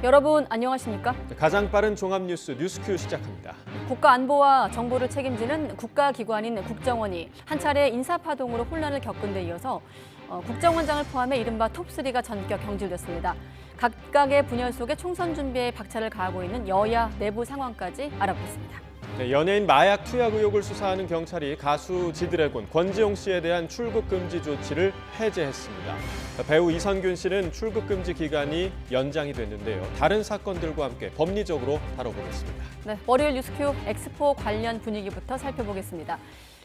여러분 안녕하십니까? 가장 빠른 종합뉴스 뉴스큐 시작합니다. 국가안보와 정보를 책임지는 국가기관인 국정원이 한 차례 인사파동으로 혼란을 겪은 데 이어서 국정원장을 포함해 이른바 톱3가 전격 경질됐습니다. 각각의 분야 속에 총선 준비에 박차를 가하고 있는 여야 내부 상황까지 알아보겠습니다. 연예인 마약 투약 의혹을 수사하는 경찰이 가수 지드래곤 권지용 씨에 대한 출국 금지 조치를 해제했습니다. 배우 이선균 씨는 출국 금지 기간이 연장이 됐는데요. 다른 사건들과 함께 법리적으로 다뤄보겠습니다. 네, 월요일 뉴스큐 엑스포 관련 분위기부터 살펴보겠습니다.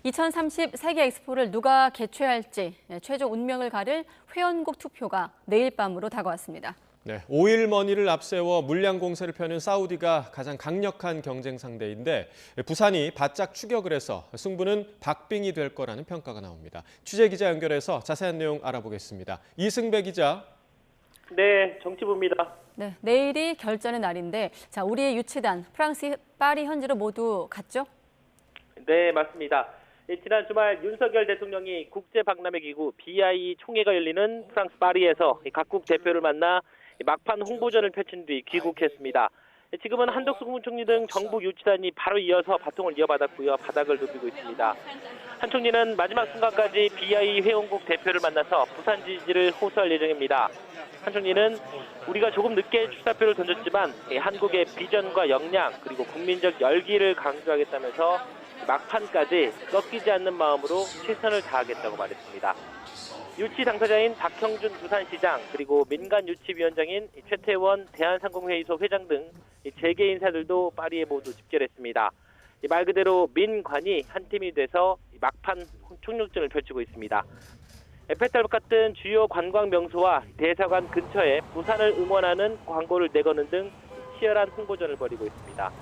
2030 세계 엑스포를 누가 개최할지 최종 운명을 가릴 회원국 투표가 내일 밤으로 다가왔습니다. 네, 오일 머니를 앞세워 물량 공세를 펴는 사우디가 가장 강력한 경쟁 상대인데 부산이 바짝 추격을 해서 승부는 박빙이 될 거라는 평가가 나옵니다. 취재 기자 연결해서 자세한 내용 알아보겠습니다. 이승배 기자. 네, 정치부입니다. 네, 내일이 결전의 날인데 우리의 유치단 프랑스 파리 현지로 모두 갔죠? 네, 맞습니다. 지난 주말 윤석열 대통령이 국제박람회 기구 BI 총회가 열리는 프랑스 파리에서 각국 대표를 만나 막판 홍보전을 펼친 뒤 귀국했습니다. 지금은 한덕수 국무총리 등 정부 유치단이 바로 이어서 바통을 이어받았고요. 바닥을 누비고 있습니다. 한 총리는 마지막 순간까지 BI 회원국 대표를 만나서 부산 지지를 호소할 예정입니다. 한 총리는 우리가 조금 늦게 출사표를 던졌지만 한국의 비전과 역량 그리고 국민적 열기를 강조하겠다면서 막판까지 꺾이지 않는 마음으로 최선을 다하겠다고 말했습니다. 유치 당사자인 박형준 부산시장 그리고 민간유치위원장인 최태원 대한상공회의소 회장 등 재계 인사들도 파리에 모두 집결했습니다. 말 그대로 민관이 한 팀이 돼서 막판 총력전을 펼치고 있습니다. 에펠탑 같은 주요 관광 명소와 대사관 근처에 부산을 응원하는 광고를 내거는 등 치열한 홍보전을 벌이고 있습니다.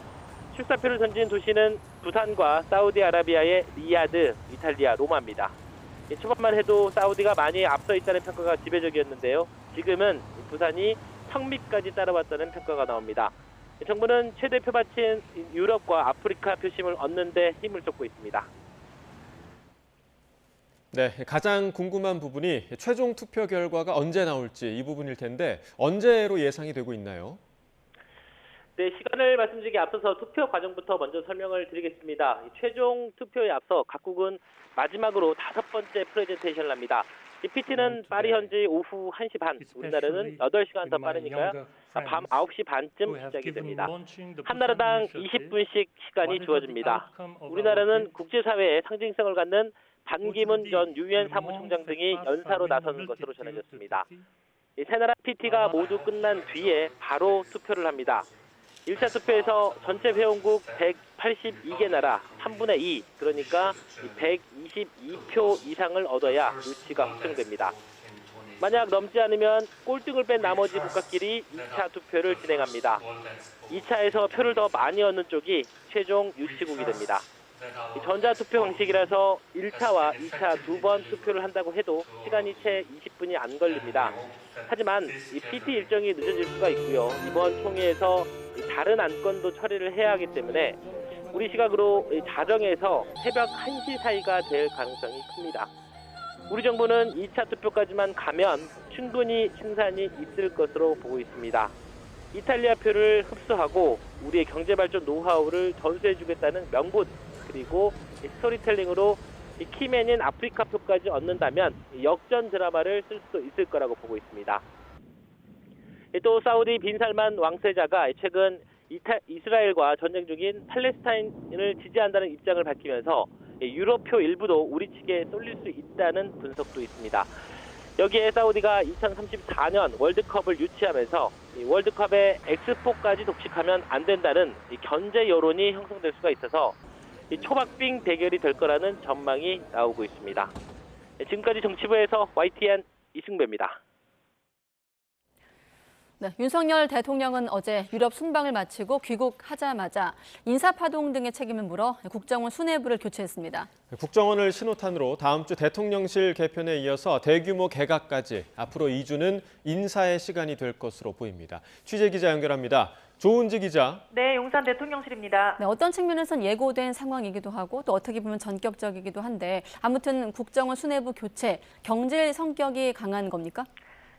출사표를 던진 도시는 부산과 사우디아라비아의 리야드, 이탈리아, 로마입니다. 초반만 해도 사우디가 많이 앞서 있다는 평가가 지배적이었는데요. 지금은 부산이 성미까지 따라왔다는 평가가 나옵니다. 정부는 최대 표밭인 유럽과 아프리카 표심을 얻는 데 힘을 쏟고 있습니다. 네, 가장 궁금한 부분이 최종 투표 결과가 언제 나올지 이 부분일 텐데 언제로 예상이 되고 있나요? 네, 시간을 말씀드리기 앞서서 투표 과정부터 먼저 설명을 드리겠습니다. 최종 투표에 앞서 각국은 마지막으로 5번째 프레젠테이션을 합니다. 이 PT는 파리 현지 오후 1시 반, 우리나라는 8시간 더 빠르니까요. 밤 9시 반쯤 시작이 됩니다. 한 나라당 20분씩 시간이 주어집니다. 우리나라는 국제사회의 상징성을 갖는 반기문 전 유엔 사무총장 등이 연사로 나서는 것으로 전해졌습니다. 세 나라 PT가 모두 끝난 뒤에 바로 투표를 합니다. 1차 투표에서 전체 회원국 182개 나라 3분의 2, 그러니까 122표 이상을 얻어야 유치가 확정됩니다. 만약 넘지 않으면 꼴등을 뺀 나머지 국가끼리 2차 투표를 진행합니다. 2차에서 표를 더 많이 얻는 쪽이 최종 유치국이 됩니다. 전자투표 방식이라서 1차와 2차 두 번 투표를 한다고 해도 시간이 채 20분이 안 걸립니다. 하지만 이 PT 일정이 늦어질 수가 있고요. 이번 총회에서 다른 안건도 처리를 해야 하기 때문에 우리 시각으로 자정에서 새벽 1시 사이가 될 가능성이 큽니다. 우리 정부는 2차 투표까지만 가면 충분히 승산이 있을 것으로 보고 있습니다. 이탈리아 표를 흡수하고 우리의 경제발전 노하우를 전수해주겠다는 명분 그리고 스토리텔링으로 키맨인 아프리카 표까지 얻는다면 역전 드라마를 쓸 수도 있을 거라고 보고 있습니다. 또 사우디 빈살만 왕세자가 최근 이스라엘과 전쟁 중인 팔레스타인을 지지한다는 입장을 밝히면서 유럽표 일부도 우리 측에 쏠릴 수 있다는 분석도 있습니다. 여기에 사우디가 2034년 월드컵을 유치하면서 월드컵의 엑스포까지 독식하면 안 된다는 견제 여론이 형성될 수가 있어서 초박빙 대결이 될 거라는 전망이 나오고 있습니다. 지금까지 정치부에서 YTN 이승배입니다. 네, 윤석열 대통령은 어제 유럽 순방을 마치고 귀국하자마자 인사파동 등의 책임을 물어 국정원 수뇌부를 교체했습니다. 국정원을 신호탄으로 다음 주 대통령실 개편에 이어서 대규모 개각까지 앞으로 2주는 인사의 시간이 될 것으로 보입니다. 취재 기자 연결합니다. 조은지 기자. 네, 용산 대통령실입니다. 네, 어떤 측면에선 예고된 상황이기도 하고 또 어떻게 보면 전격적이기도 한데 아무튼 국정원 수뇌부 교체, 경질 성격이 강한 겁니까?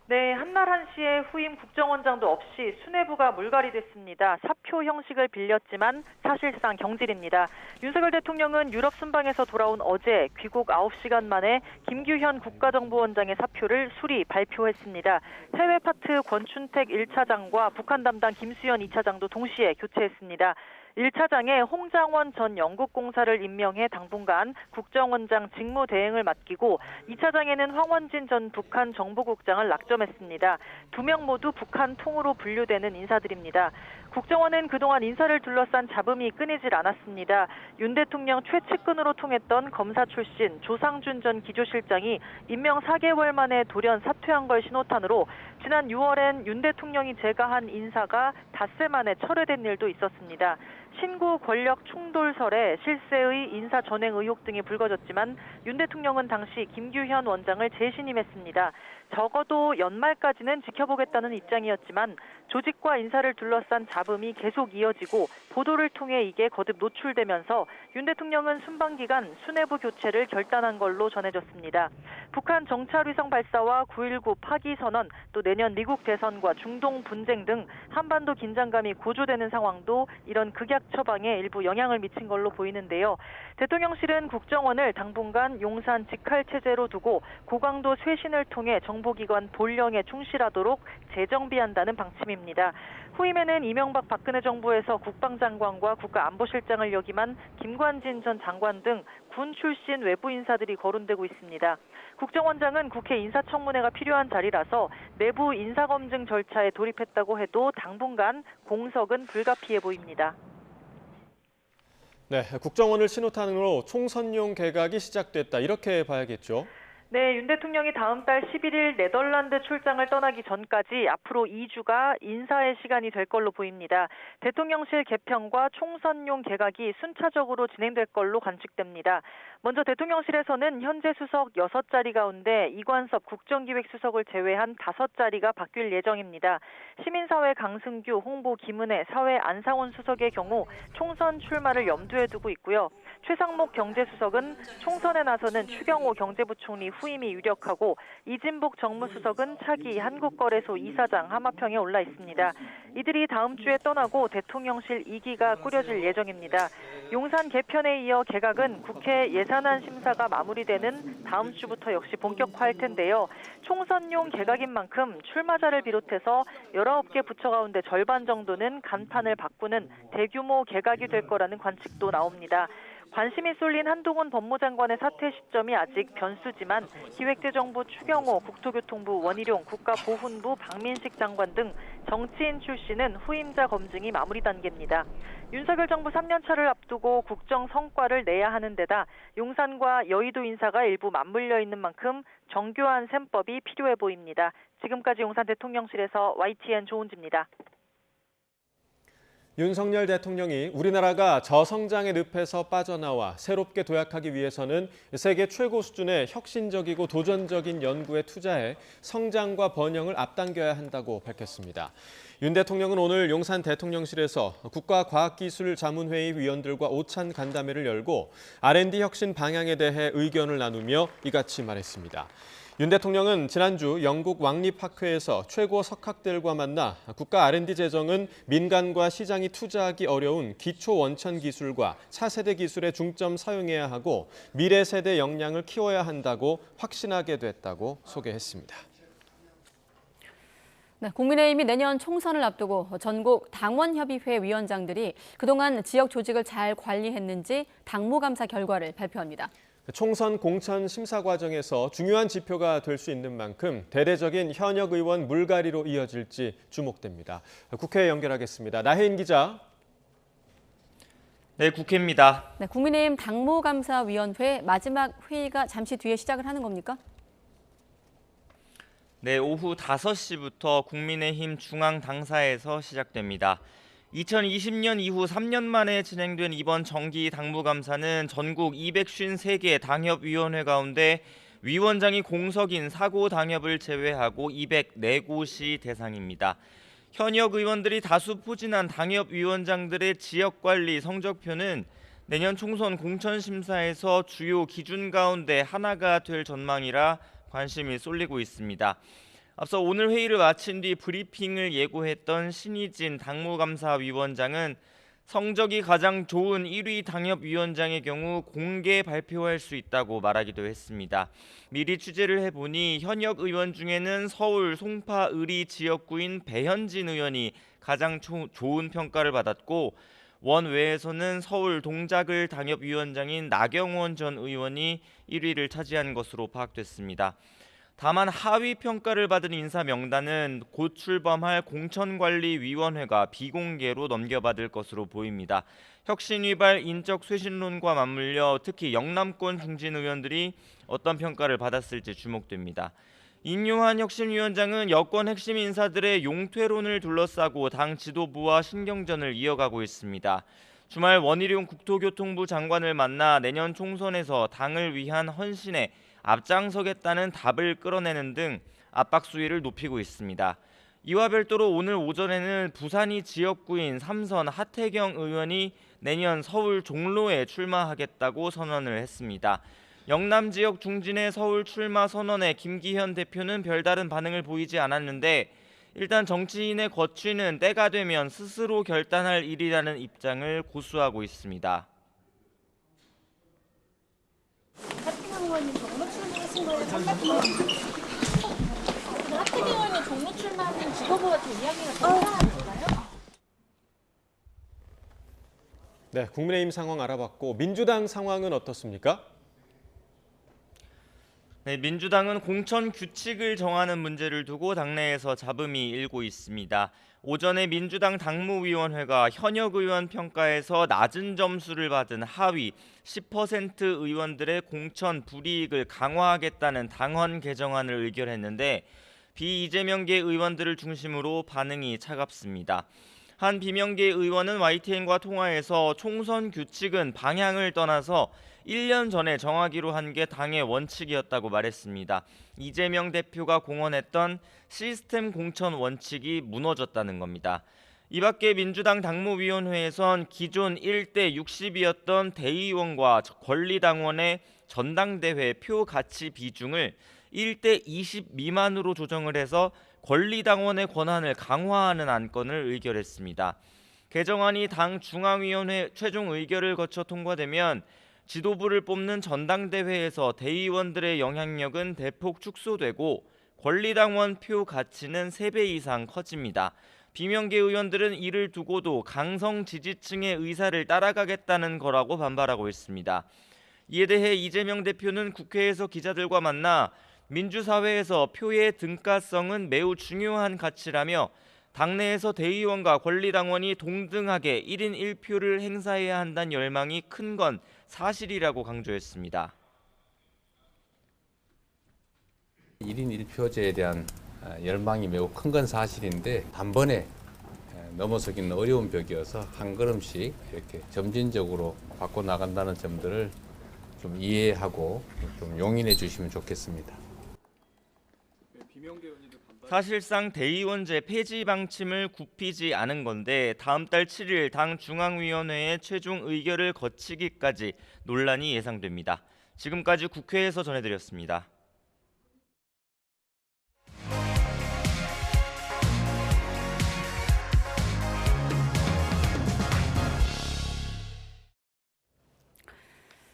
네, 한날 한시에 후임 국정원장도 없이 수뇌부가 물갈이 됐습니다. 사표 형식을 빌렸지만 사실상 경질입니다. 윤석열 대통령은 유럽 순방에서 돌아온 어제 귀국 9시간 만에 김규현 국가정보원장의 사표를 수리 발표했습니다. 해외 파트 권춘택 1차장과 북한 담당 김수현 2차장도 동시에 교체했습니다. 1차장에 홍장원 전 영국공사를 임명해 당분간 국정원장 직무 대행을 맡기고 2차장에는 황원진 전 북한 정보국장을 낙점했습니다. 2명 모두 북한 통으로 분류되는 인사들입니다. 국정원은 그동안 인사를 둘러싼 잡음이 끊이질 않았습니다. 윤 대통령 최측근으로 통했던 검사 출신 조상준 전 기조실장이 임명 4개월 만에 돌연 사퇴한 걸 신호탄으로 지난 6월엔 윤 대통령이 제거한 인사가 닷새 만에 철회된 일도 있었습니다. 신구 권력 충돌설에 실세의 인사 전횡 의혹 등이 불거졌지만 윤 대통령은 당시 김규현 원장을 재신임했습니다. 적어도 연말까지는 지켜보겠다는 입장이었지만 조직과 인사를 둘러싼 잡음이 계속 이어지고 보도를 통해 이게 거듭 노출되면서 윤 대통령은 순방 기간 수뇌부 교체를 결단한 걸로 전해졌습니다. 북한 정찰위성 발사와 9.19 파기 선언, 또 내년 미국 대선과 중동 분쟁 등 한반도 긴장감이 고조되는 상황도 이런 극약 처방에 일부 영향을 미친 걸로 보이는데요. 대통령실은 국정원을 당분간 용산 직할체제로 두고 고강도 쇄신을 통해 정보기관 본령에 충실하도록 재정비한다는 방침입니다. 후임에는 이명박 박근혜 정부에서 국방장관과 국가안보실장을 역임한 김관진 전 장관 등 군 출신 외부 인사들이 거론되고 있습니다. 국정원장은 국회 인사청문회가 필요한 자리라서 내부 인사검증 절차에 돌입했다고 해도 당분간 공석은 불가피해 보입니다. 네, 국정원을 신호탄으로 총선용 개각이 시작됐다. 이렇게 봐야겠죠. 네, 윤 대통령이 다음 달 11일 네덜란드 출장을 떠나기 전까지 앞으로 2주가 인사의 시간이 될 걸로 보입니다. 대통령실 개편과 총선용 개각이 순차적으로 진행될 걸로 관측됩니다. 먼저 대통령실에서는 현재 수석 6자리 가운데 이관섭 국정기획수석을 제외한 5자리가 바뀔 예정입니다. 시민사회 강승규, 홍보 김은혜, 사회 안상훈 수석의 경우 총선 출마를 염두에 두고 있고요. 최상목 경제수석은 총선에 나서는 추경호 경제부총리 후임이 유력하고 이진복 정무수석은 차기 한국거래소 이사장 하마평에 올라 있습니다. 이들이 다음 주에 떠나고 대통령실 2기가 꾸려질 예정입니다. 용산 개편에 이어 개각은 국회 예산안 심사가 마무리되는 다음 주부터 역시 본격화할 텐데요. 총선용 개각인 만큼 출마자를 비롯해서 19개 부처 가운데 절반 정도는 간판을 바꾸는 대규모 개각이 될 거라는 관측도 나옵니다. 관심이 쏠린 한동훈 법무장관의 사퇴 시점이 아직 변수지만 기획재정부 추경호, 국토교통부 원희룡, 국가보훈부 박민식 장관 등 정치인 출신은 후임자 검증이 마무리 단계입니다. 윤석열 정부 3년차를 앞두고 국정 성과를 내야 하는 데다 용산과 여의도 인사가 일부 맞물려 있는 만큼 정교한 셈법이 필요해 보입니다. 지금까지 용산 대통령실에서 YTN 조은지입니다. 윤석열 대통령이 우리나라가 저성장의 늪에서 빠져나와 새롭게 도약하기 위해서는 세계 최고 수준의 혁신적이고 도전적인 연구에 투자해 성장과 번영을 앞당겨야 한다고 밝혔습니다. 윤 대통령은 오늘 용산 대통령실에서 국가과학기술자문회의 위원들과 오찬 간담회를 열고 R&D 혁신 방향에 대해 의견을 나누며 이같이 말했습니다. 윤 대통령은 지난주 영국 왕립학회에서 최고 석학들과 만나 국가 R&D 재정은 민간과 시장이 투자하기 어려운 기초 원천 기술과 차세대 기술에 중점 사용해야 하고 미래 세대 역량을 키워야 한다고 확신하게 됐다고 소개했습니다. 네, 국민의힘이 내년 총선을 앞두고 전국 당원협의회 위원장들이 그동안 지역 조직을 잘 관리했는지 당무감사 결과를 발표합니다. 총선 공천 심사 과정에서 중요한 지표가 될 수 있는 만큼 대대적인 현역 의원 물갈이로 이어질지 주목됩니다. 국회에 연결하겠습니다. 나혜인 기자. 네, 국회입니다. 네, 국민의힘 당무감사위원회 마지막 회의가 잠시 뒤에 시작을 하는 겁니까? 네, 오후 5시부터 국민의힘 중앙당사에서 시작됩니다. 2020년 이후 3년 만에 진행된 이번 정기 당무감사는 전국 253개 당협위원회 가운데 위원장이 공석인 4고 당협을 제외하고 204곳이 대상입니다. 현역 의원들이 다수 포진한 당협위원장들의 지역관리 성적표는 내년 총선 공천심사에서 주요 기준 가운데 하나가 될 전망이라 관심이 쏠리고 있습니다. 앞서 오늘 회의를 마친 뒤 브리핑을 예고했던 신희진 당무감사위원장은 성적이 가장 좋은 1위 당협위원장의 경우 공개 발표할 수 있다고 말하기도 했습니다. 미리 취재를 해보니 현역 의원 중에는 서울 송파 의리 지역구인 배현진 의원이 가장 좋은 평가를 받았고 원외에서는 서울 동작을 당협위원장인 나경원 전 의원이 1위를 차지한 것으로 파악됐습니다. 다만 하위 평가를 받은 인사 명단은 곧 출범할 공천관리위원회가 비공개로 넘겨받을 것으로 보입니다. 혁신위발 인적 쇄신론과 맞물려 특히 영남권 중진 의원들이 어떤 평가를 받았을지 주목됩니다. 인요한 혁신위원장은 여권 핵심 인사들의 용퇴론을 둘러싸고 당 지도부와 신경전을 이어가고 있습니다. 주말 원희룡 국토교통부 장관을 만나 내년 총선에서 당을 위한 헌신에 앞장서겠다는 답을 끌어내는 등 압박 수위를 높이고 있습니다. 이와 별도로 오늘 오전에는 부산이 지역구인 삼선 하태경 의원이 내년 서울 종로에 출마하겠다고 선언을 했습니다. 영남 지역 중진의 서울 출마 선언에 김기현 대표는 별다른 반응을 보이지 않았는데 일단 정치인의 거취는 때가 되면 스스로 결단할 일이라는 입장을 고수하고 있습니다. 하태경 의원님 종로 출마하신 거에 상당히 하태경 의원님 종로 출마하는 직업과 같은 이야기가 된다는 건가요? 네, 국민의힘 상황 알아봤고 민주당 상황은 어떻습니까? 네, 민주당은 공천 규칙을 정하는 문제를 두고 당내에서 잡음이 일고 있습니다. 오전에 민주당 당무위원회가 현역 의원 평가에서 낮은 점수를 받은 하위 10% 의원들의 공천 불이익을 강화하겠다는 당헌 개정안을 의결했는데 비이재명계 의원들을 중심으로 반응이 차갑습니다. 한 비명계 의원은 YTN과 통화에서 총선 규칙은 방향을 떠나서 1년 전에 정하기로 한 게 당의 원칙이었다고 말했습니다. 이재명 대표가 공언했던 시스템 공천 원칙이 무너졌다는 겁니다. 이 밖에 민주당 당무위원회에선 기존 1대 60이었던 대의원과 권리당원의 전당대회 표 가치 비중을 1대 20 미만으로 조정을 해서 권리당원의 권한을 강화하는 안건을 의결했습니다. 개정안이 당 중앙위원회 최종 의결을 거쳐 통과되면 지도부를 뽑는 전당대회에서 대의원들의 영향력은 대폭 축소되고 권리당원 표 가치는 3배 이상 커집니다. 비명계 의원들은 이를 두고도 강성 지지층의 의사를 따라가겠다는 거라고 반발하고 있습니다. 이에 대해 이재명 대표는 국회에서 기자들과 만나 민주사회에서 표의 등가성은 매우 중요한 가치라며 당내에서 대의원과 권리당원이 동등하게 1인 1표를 행사해야 한다는 열망이 큰 건 사실이라고 강조했습니다. 1인 1표제에 대한 열망이 매우 큰 건 사실인데 단번에 넘어서기는 어려운 벽이어서 한 걸음씩 이렇게 점진적으로 바꿔나간다는 점들을 좀 이해하고 좀 용인해 주시면 좋겠습니다. 사실상 대의원제 폐지 방침을 굽히지 않은 건데 다음 달 7일 당 중앙위원회의 최종 의결을 거치기까지 논란이 예상됩니다. 지금까지 국회에서 전해드렸습니다.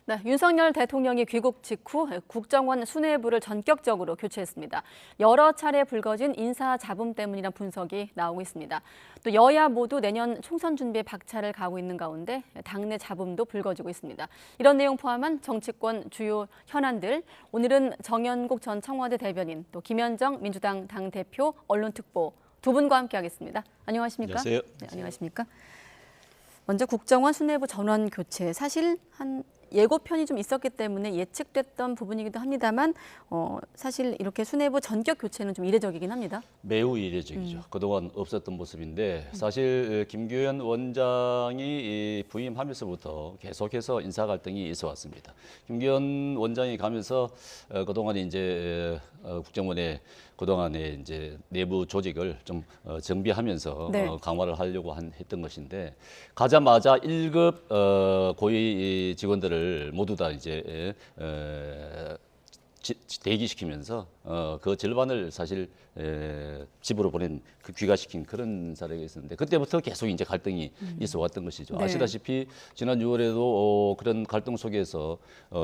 네, 윤석열 대통령이 귀국 직후 국정원 수뇌부를 전격적으로 교체했습니다. 여러 차례 불거진 인사 잡음 때문이라는 분석이 나오고 있습니다. 또 여야 모두 내년 총선 준비에 박차를 가하고 있는 가운데 당내 잡음도 불거지고 있습니다. 이런 내용 포함한 정치권 주요 현안들, 오늘은 정연국 전 청와대 대변인, 또 김현정 민주당 당대표 언론특보 두 분과 함께하겠습니다. 안녕하십니까? 안녕하세요. 네, 안녕하십니까? 먼저 국정원 수뇌부 전원 교체, 사실 한 예고편이 좀 있었기 때문에 예측됐던 부분이기도 합니다만 사실 이렇게 수뇌부 전격 교체는 좀 이례적이긴 합니다. 매우 이례적이죠. 그동안 없었던 모습인데 사실 김규현 원장이 부임하면서부터 계속해서 인사 갈등이 있어 왔습니다. 김규현 원장이 가면서 그동안 이제 국정원의 그동안의 이제 내부 조직을 좀 정비하면서 네. 강화를 하려고 했던 것인데 가자마자 1급 고위 직원들을 모두 다 이제 대기시키면서 그 절반을 사실 집으로 보낸 귀가시킨 그런 사례가 있었는데 그때부터 계속 이제 갈등이 있어 왔던 것이죠. 네. 아시다시피 지난 6월에도 그런 갈등 속에서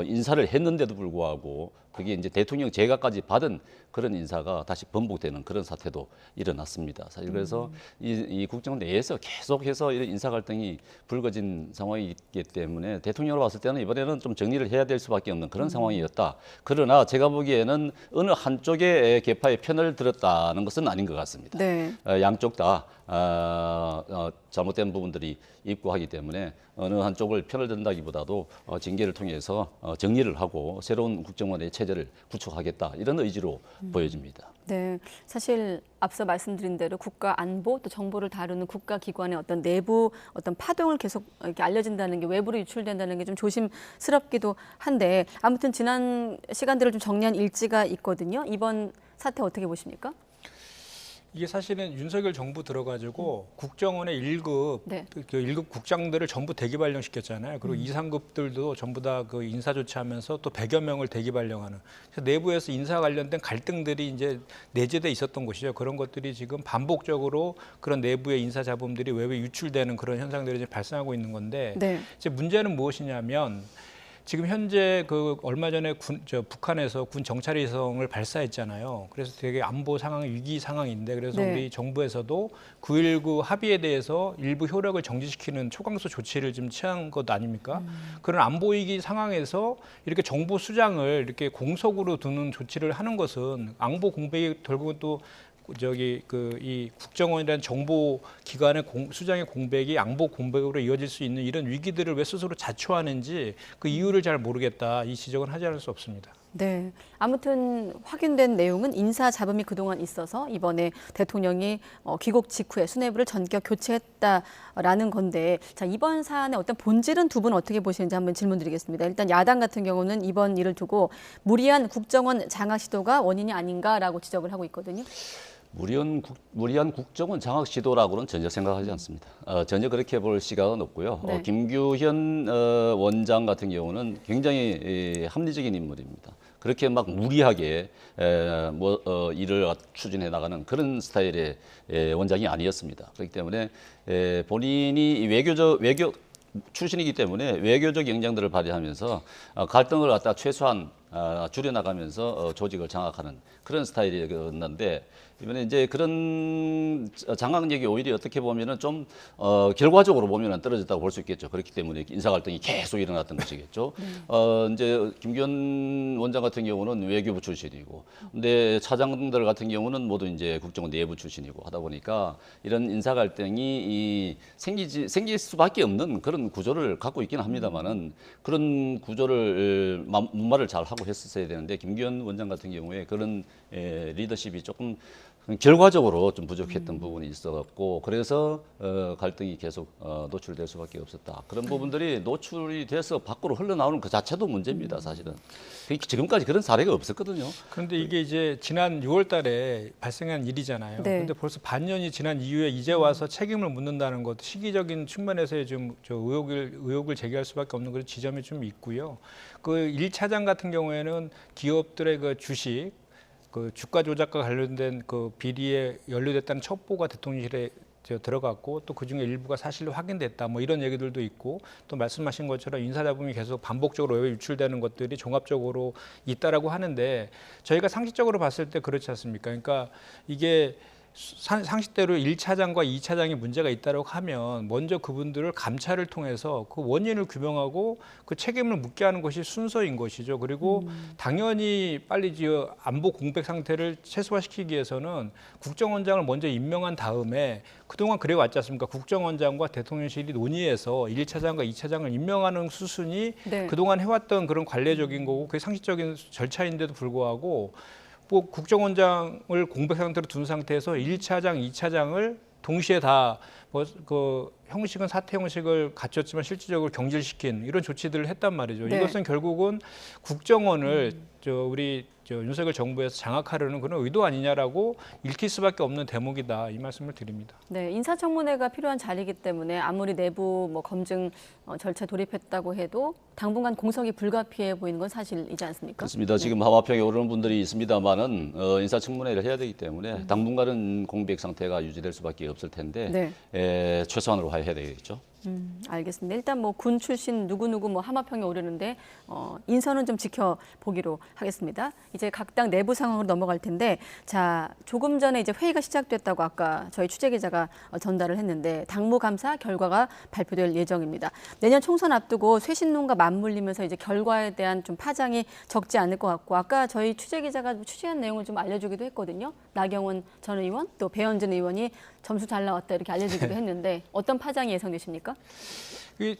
인사를 했는데도 불구하고 그게 이제 대통령 재가까지 받은 그런 인사가 다시 번복되는 그런 사태도 일어났습니다. 사실 그래서 이 국정 내에서 계속해서 이런 인사 갈등이 불거진 상황이 있기 때문에 대통령으로 봤을 때는 이번에는 좀 정리를 해야 될 수밖에 없는 그런 상황이었다. 그러나 제가 보기에는 어느 한쪽의 계파의 편을 들었다는 것은 아닌 것 같습니다. 네. 양쪽 다 잘못된 부분들이 있고 하기 때문에 어느 한쪽을 편을 든다기보다도 징계를 통해서 정리를 하고 새로운 국정원의 체제를 구축하겠다 이런 의지로 보여집니다. 네, 사실 앞서 말씀드린 대로 국가 안보 또 정보를 다루는 국가기관의 어떤 내부 어떤 파동을 계속 이렇게 알려진다는 게 외부로 유출된다는 게 좀 조심스럽기도 한데 아무튼 지난 시간들을 좀 정리한 일지가 있거든요. 이번 사태 어떻게 보십니까? 이게 사실은 윤석열 정부 들어가지고 국정원의 1급, 네. 그 1급 국장들을 전부 대기 발령시켰잖아요. 그리고 2, 3급들도 전부 다 그 인사 조치하면서 또 100여 명을 대기 발령하는. 그래서 내부에서 인사 관련된 갈등들이 이제 내재돼 있었던 것이죠. 그런 것들이 지금 반복적으로 그런 내부의 인사 자범들이 외부에 유출되는 그런 현상들이 이제 발생하고 있는 건데 네. 이제 문제는 무엇이냐면 지금 현재 그 얼마 전에 북한에서 군 정찰위성을 발사했잖아요. 그래서 되게 안보 상황이 위기 상황인데 그래서 네. 우리 정부에서도 9.19 합의에 대해서 일부 효력을 정지시키는 초강수 조치를 지금 취한 것 아닙니까? 그런 안보 위기 상황에서 이렇게 정보 수장을 이렇게 공석으로 두는 조치를 하는 것은 안보 공백이 결국은 또 이 국정원이라는 정보 기관의 수장의 공백이 안보 공백으로 이어질 수 있는 이런 위기들을 왜 스스로 자초하는지 그 이유를 잘 모르겠다. 이 지적은 하지 않을 수 없습니다. 네. 아무튼 확인된 내용은 인사 잡음이 그동안 있어서 이번에 대통령이 귀국 직후에 수뇌부를 전격 교체했다라는 건데 자, 이번 사안의 어떤 본질은 두 분 어떻게 보시는지 한번 질문 드리겠습니다. 일단 야당 같은 경우는 이번 일을 두고 무리한 국정원 장악 시도가 원인이 아닌가라고 지적을 하고 있거든요. 무리한 국정원 장악 시도라고는 전혀 생각하지 않습니다. 전혀 그렇게 볼 시각은 없고요. 네. 김규현 원장 같은 경우는 굉장히 합리적인 인물입니다. 그렇게 막 무리하게 일을 추진해 나가는 그런 스타일의 원장이 아니었습니다. 그렇기 때문에 본인이 외교 출신이기 때문에 외교적 역량들을 발휘하면서 갈등을 갖다 최소한 줄여나가면서 조직을 장악하는 그런 스타일이었는데 이번에 이제 그런 장악력이 오히려 어떻게 보면은 좀 결과적으로 보면은 떨어졌다고 볼 수 있겠죠. 그렇기 때문에 인사 갈등이 계속 일어났던 것이겠죠. 이제 김기현 원장 같은 경우는 외교부 출신이고, 근데 차장들 같은 경우는 모두 이제 국정원 내부 출신이고 하다 보니까 이런 인사 갈등이 생길 수밖에 없는 그런 구조를 갖고 있기는 합니다만은 그런 구조를 문말을 잘 하고 했었어야 되는데 김기현 원장 같은 경우에 그런 리더십이 조금 결과적으로 좀 부족했던 부분이 있어갖고 그래서 갈등이 계속 노출될 수밖에 없었다. 그런 부분들이 노출이 돼서 밖으로 흘러나오는 그 자체도 문제입니다. 사실은 지금까지 그런 사례가 없었거든요. 그런데 이게 이제 지난 6월달에 발생한 일이잖아요. 네. 그런데 벌써 반년이 지난 이후에 이제 와서 책임을 묻는다는 것, 시기적인 측면에서의 좀 의혹을 제기할 수밖에 없는 그런 지점이 좀 있고요. 그 1차장 같은 경우에는 기업들의 그 주식 그 주가 조작과 관련된 그 비리에 연루됐다는 첩보가 대통령실에 들어갔고 또 그중에 일부가 사실로 확인됐다 뭐 이런 얘기들도 있고 또 말씀하신 것처럼 인사자금이 계속 반복적으로 외부에 유출되는 것들이 종합적으로 있다라고 하는데 저희가 상식적으로 봤을 때 그렇지 않습니까? 그러니까 이게 상식대로 1차장과 2차장이 문제가 있다고 하면 먼저 그분들을 감찰을 통해서 그 원인을 규명하고 그 책임을 묻게 하는 것이 순서인 것이죠. 그리고 당연히 빨리 안보 공백 상태를 최소화시키기 위해서는 국정원장을 먼저 임명한 다음에 그동안 그래 왔지 않습니까? 국정원장과 대통령실이 논의해서 1차장과 2차장을 임명하는 수순이 네. 그동안 해왔던 그런 관례적인 거고 그게 상식적인 절차인데도 불구하고 국정원장을 공백 상태로 둔 상태에서 1차장, 2차장을 동시에 다 그 형식은 사퇴 형식을 갖췄지만 실질적으로 경질시킨 이런 조치들을 했단 말이죠. 네. 이것은 결국은 국정원을 우리 윤석열 정부에서 장악하려는 그런 의도 아니냐라고 읽힐 수밖에 없는 대목이다 이 말씀을 드립니다. 네, 인사청문회가 필요한 자리이기 때문에 아무리 내부 검증 절차 돌입했다고 해도 당분간 공석이 불가피해 보이는 건 사실이지 않습니까? 그렇습니다. 네. 지금 하마평에 오르는 분들이 있습니다만은 인사청문회를 해야 되기 때문에 당분간은 공백 상태가 유지될 수밖에 없을 텐데 네. 최소한으로 해야 되겠죠. 알겠습니다. 일단 군 출신 누구누구 하마평에 오르는데 인선은 좀 지켜보기로 하겠습니다. 이제 각 당 내부 상황으로 넘어갈 텐데, 자, 조금 전에 이제 회의가 시작됐다고 아까 저희 취재 기자가 전달을 했는데 당무감사 결과가 발표될 예정입니다. 내년 총선 앞두고 쇄신론과 맞물리면서 이제 결과에 대한 좀 파장이 적지 않을 것 같고, 아까 저희 취재 기자가 취재한 내용을 좀 알려주기도 했거든요. 나경원 전 의원 또 배현진 의원이 점수 잘 나왔다 이렇게 알려주기도 했는데 어떤 파장이 예상되십니까?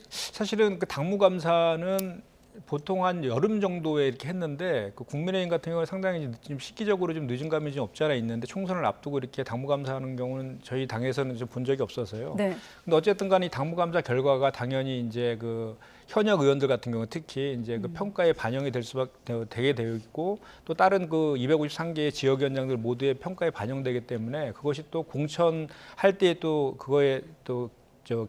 사실은 그 당무감사는 보통 한 여름 정도에 이렇게 했는데 그 국민의힘 같은 경우는 상당히 좀 시기적으로 좀 늦은 감이 좀 없지 않아 있는데 총선을 앞두고 이렇게 당무감사하는 경우는 저희 당에서는 좀 본 적이 없어서요. 네. 근데 어쨌든 간에 이 당무감사 결과가 당연히 이제 그 현역 의원들 같은 경우 특히 이제 그 평가에 반영이 될 수밖에 되게 되어 있고 또 다른 그 253개의 지역위원장들 모두의 평가에 반영되기 때문에 그것이 또 공천할 때 또 그거에 또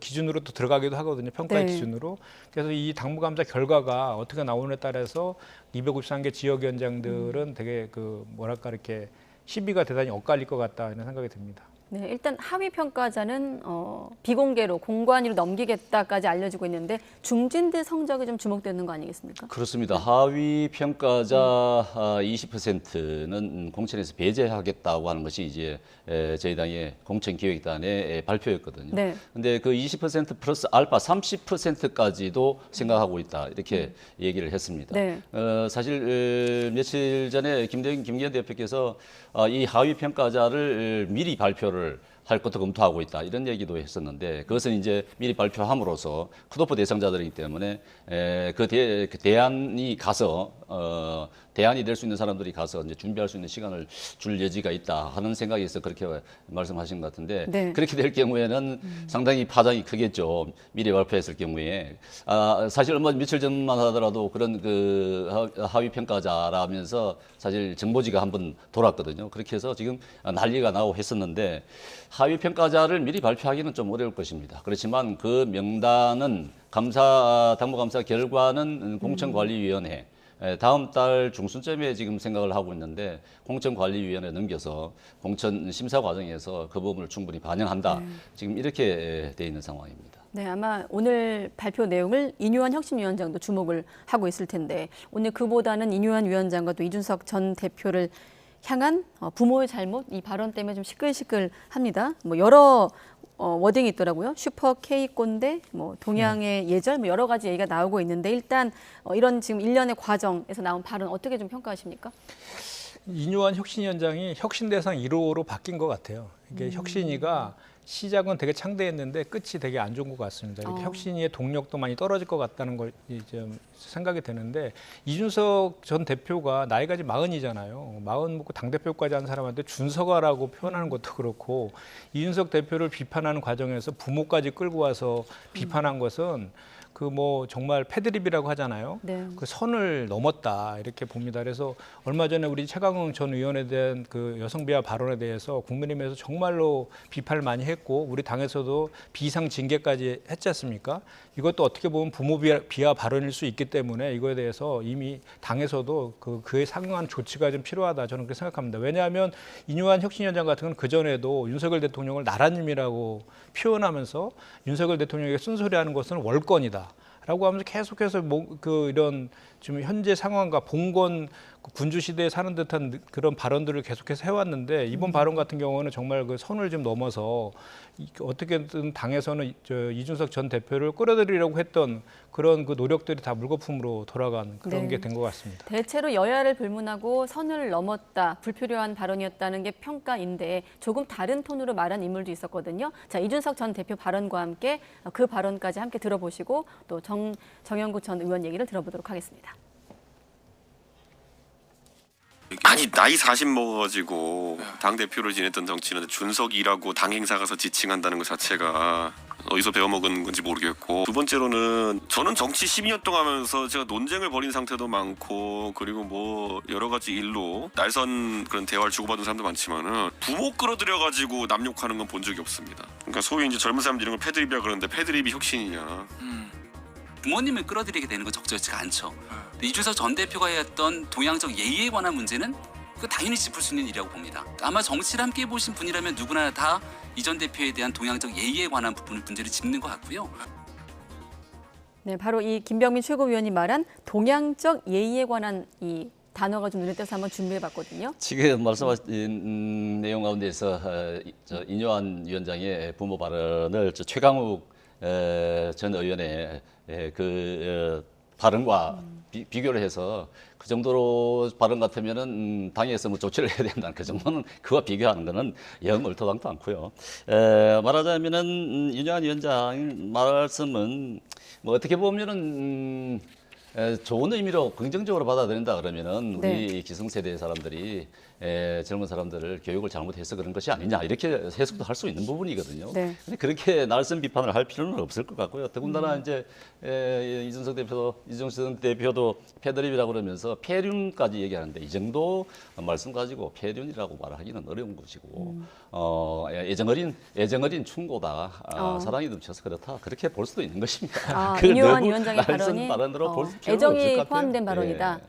기준으로 또 들어가기도 하거든요. 평가의 네. 기준으로. 그래서 이 당무감사 결과가 어떻게 나오느냐에 따라서 253개 지역위원장들은 되게 그 뭐랄까 이렇게 시비가 대단히 엇갈릴 것 같다 이런 생각이 듭니다. 네, 일단 하위 평가자는 비공개로 공관위로 넘기겠다까지 알려지고 있는데 중진대 성적이 좀 주목되는 거 아니겠습니까? 그렇습니다. 하위 평가자 20%는 공천에서 배제하겠다고 하는 것이 이제 저희 당의 공천기획단의 발표였거든요. 네. 근데 그 20% 플러스 알파 30%까지도 생각하고 있다 이렇게 얘기를 했습니다. 네. 사실 며칠 전에 김기현 대표께서 이 하위 평가자를 미리 발표를 할 것도 검토하고 있다 이런 얘기도 했었는데 그것은 이제 미리 발표함으로써 컷오프 대상자들이기 때문에 그 대안이 가서 대안이 될 수 있는 사람들이 가서 이제 준비할 수 있는 시간을 줄 여지가 있다 하는 생각에서 그렇게 말씀하신 것 같은데 네. 그렇게 될 경우에는 상당히 파장이 크겠죠. 미리 발표했을 경우에 사실 며칠 전만 하더라도 그런 그 하위 평가자라면서 사실 정보지가 한번 돌았거든요. 그렇게 해서 지금 난리가 나고 했었는데 하위 평가자를 미리 발표하기는 좀 어려울 것입니다. 그렇지만 그 명단은 당무감사 결과는 공천관리위원회 다음 달 중순쯤에 지금 생각을 하고 있는데 공천관리위원회에 넘겨서 공천 심사 과정에서 그 부분을 충분히 반영한다. 지금 이렇게 돼 있는 상황입니다. 네, 아마 오늘 발표 내용을 인유한 혁신위원장도 주목을 하고 있을 텐데 오늘 그보다는 인유한 위원장과 또 이준석 전 대표를 향한 부모의 잘못 이 발언 때문에 좀 시끌시끌합니다. 뭐 여러 워딩이 있더라고요. 슈퍼 K 꼰대, 뭐 동양의 예절, 뭐 여러 가지 얘기가 나오고 있는데 일단 이런 지금 일련의 과정에서 나온 발언 어떻게 좀 평가하십니까? 인유한 혁신위원장이 혁신대상 1호로 바뀐 것 같아요. 이게 혁신위가 시작은 되게 창대했는데 끝이 되게 안 좋은 것 같습니다. 이렇게 혁신위의 동력도 많이 떨어질 것 같다는 걸 좀 생각이 되는데 이준석 전 대표가 나이가 이제 40이잖아요. 40 먹고 당대표까지 한 사람한테 준석아라고 표현하는 것도 그렇고 이준석 대표를 비판하는 과정에서 부모까지 끌고 와서 비판한 것은 그 뭐 정말 패드립이라고 하잖아요. 네. 그 선을 넘었다 이렇게 봅니다. 그래서 얼마 전에 우리 최강욱 전 의원에 대한 그 여성 비하 발언에 대해서 국민의힘에서 정말로 비판을 많이 했고 우리 당에서도 비상 징계까지 했지 않습니까? 이것도 어떻게 보면 부모 비하 발언일 수 있기 때문에 이거에 대해서 이미 당에서도 그에 상응한 조치가 좀 필요하다 저는 그렇게 생각합니다. 왜냐하면 인유한 혁신위원장 같은 건 그전에도 윤석열 대통령을 나라님이라고 표현하면서 윤석열 대통령에게 쓴소리하는 것은 월권이다. 라고 하면서 계속해서 이런 지금 현재 상황과 봉건 군주 시대에 사는 듯한 그런 발언들을 계속해서 해왔는데 이번 발언 같은 경우는 정말 그 선을 좀 넘어서 어떻게든 당에서는 이준석 전 대표를 끌어들이려고 했던 그런 그 노력들이 다 물거품으로 돌아간 그런 게 된 것 같습니다. 대체로 여야를 불문하고 선을 넘었다, 불필요한 발언이었다는 게 평가인데 조금 다른 톤으로 말한 인물도 있었거든요. 자, 이준석 전 대표 발언과 함께 그 발언까지 함께 들어보시고 또 정영국 전 의원 얘기를 들어보도록 하겠습니다. 아니 나이 40 먹어가지고 당 대표를 지냈던 정치인한테 준석이라고 당 행사 가서 지칭한다는 것 자체가 어디서 배워먹은 건지 모르겠고, 두 번째로는 저는 정치 12년 동안 하면서 제가 논쟁을 벌인 상태도 많고 그리고 뭐 여러 가지 일로 날선 그런 대화를 주고받은 사람도 많지만은 부모 끌어들여가지고 남 욕하는 건 본 적이 없습니다. 그러니까 소위 이제 젊은 사람들이 이런 걸 패드립이라 그러는데 패드립이 혁신이냐. 부모님을 끌어들이게 되는 건 적절치가 않죠. 근데 이준석 전 대표가 해왔던 동양적 예의에 관한 문제는 그 당연히 짚을 수 있는 일이라고 봅니다. 아마 정치를 함께 해보신 분이라면 누구나 다 이 전 대표에 대한 동양적 예의에 관한 문제를 짚는 것 같고요. 네, 바로 이 김병민 최고위원이 말한 동양적 예의에 관한 이 단어가 좀 눈에 띄어서 한번 준비해봤거든요. 지금 말씀하신 내용 가운데서 인요한 위원장의 부모 발언을 최강욱 전 의원의 발언과 비교를 해서 그 정도로 발언 같으면은 당에서 뭐 조치를 해야 된다는 그 정도는 그와 비교하는 거는 영 얼토당토 않고요. 말하자면은 윤여한 위원장 말씀은 뭐 어떻게 보면은 좋은 의미로 긍정적으로 받아들인다 그러면은 우리 기성세대 사람들이 젊은 사람들을 교육을 잘못해서 그런 것이 아니냐 이렇게 해석도 할 수 있는 부분이거든요. 근데 그렇게 날선 비판을 할 필요는 없을 것 같고요. 더군다나 이제 이준석 대표도 패드립이라고 그러면서 폐륜까지 얘기하는데 이 정도 말씀 가지고 폐륜이라고 말하기는 어려운 것이고 애정어린 충고다. 사랑이 넘쳐서 그렇다. 그렇게 볼 수도 있는 것입니다. 인요한 위원장의 발언이 발언으로 볼 필요는 없을 애정이 것 같아요. 포함된 발언이다.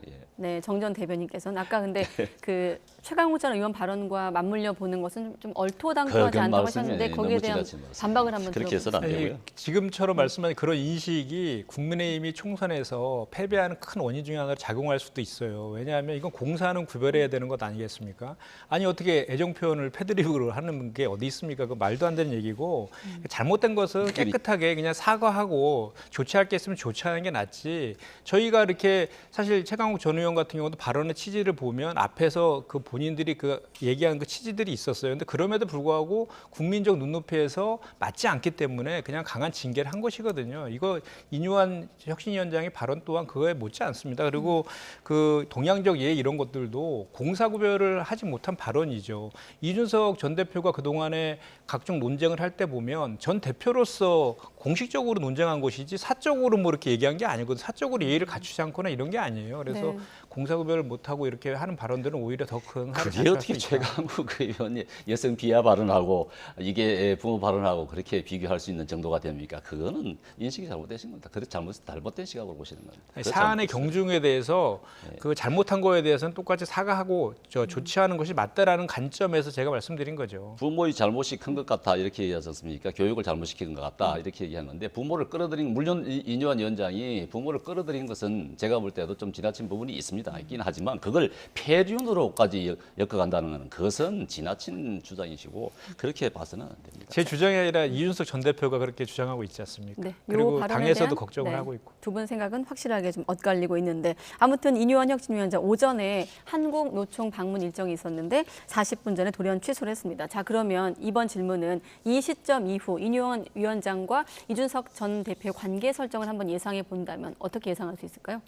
네, 정전 대변인께서는 아까 근데 그 최강욱 전 의원 발언과 맞물려 보는 것은 좀 얼토당토하지 않다고 하셨는데 거기에 대한 반박을 한번 그렇게 해서는 안 되고요. 지금처럼 말씀하신 그런 인식이 국민의힘이 총선에서 패배하는 큰 원인 중에 하나로 작용할 수도 있어요. 왜냐하면 이건 공사는 구별해야 되는 것 아니겠습니까? 아니 어떻게 애정 표현을 패드립으로 하는 게 어디 있습니까? 그 말도 안 되는 얘기고 잘못된 것은 깨끗하게 그냥 사과하고 조치할 게 있으면 조치하는 게 낫지. 저희가 이렇게 사실 최강욱 전 의원 같은 경우도 발언의 취지를 보면 앞에서 그 본인들이 그 얘기한 그 취지들이 있었어요. 근데 그럼에도 불구하고 국민적 눈높이에서 맞지 않기 때문에 그냥 강한 징계를 한 것이거든요. 이거 인요한 혁신위원장의 발언 또한 그거에 못지 않습니다. 그리고 그 동양적 예의 이런 것들도 공사구별을 하지 못한 발언이죠. 이준석 전 대표가 그동안에 각종 논쟁을 할 때 보면 전 대표로서 공식적으로 논쟁한 것이지 사적으로 뭐 이렇게 얘기한 게 아니거든요. 사적으로 예의를 갖추지 않거나 이런 게 아니에요. 그래서 공사구별을 못하고 이렇게 하는 발언들은 오히려 더 큰 하를 그게 어떻게 최강욱 의원이 여성 비하 발언하고 이게 부모 발언하고 그렇게 비교할 수 있는 정도가 됩니까? 그거는 인식이 잘못되신 겁니다. 그래 잘못된 시각으로 보시는 겁니다. 사안의 경중에 대해서 그 잘못한 거에 대해서는 똑같이 사과하고 조치하는 것이 맞다라는 관점에서 제가 말씀드린 거죠. 부모의 잘못이 큰 것 같다 이렇게 얘기하지 않습니까? 교육을 잘못시키는 것 같다 이렇게 얘기하는데 부모를 끌어들인 물론 인요한 위원장이 부모를 끌어들인 것은 제가 볼 때도 좀 지나친 부분이 있긴 하지만 그걸 폐륜으로까지 엮어간다는 것은 그것은 지나친 주장이시고 그렇게 봐서는 안 됩니다. 제 주장이 아니라 이준석 전 대표가 그렇게 주장하고 있지 않습니까? 네, 그리고 당에서도 걱정을 하고 있고. 두 분 생각은 확실하게 좀 엇갈리고 있는데 아무튼 인요한 혁신위원장 오전에 한국노총 방문 일정이 있었는데 40분 전에 돌연 취소를 했습니다. 자, 그러면 이번 질문은 이 시점 이후 인요한 위원장과 이준석 전 대표의 관계 설정을 한번 예상해 본다면 어떻게 예상할 수 있을까요?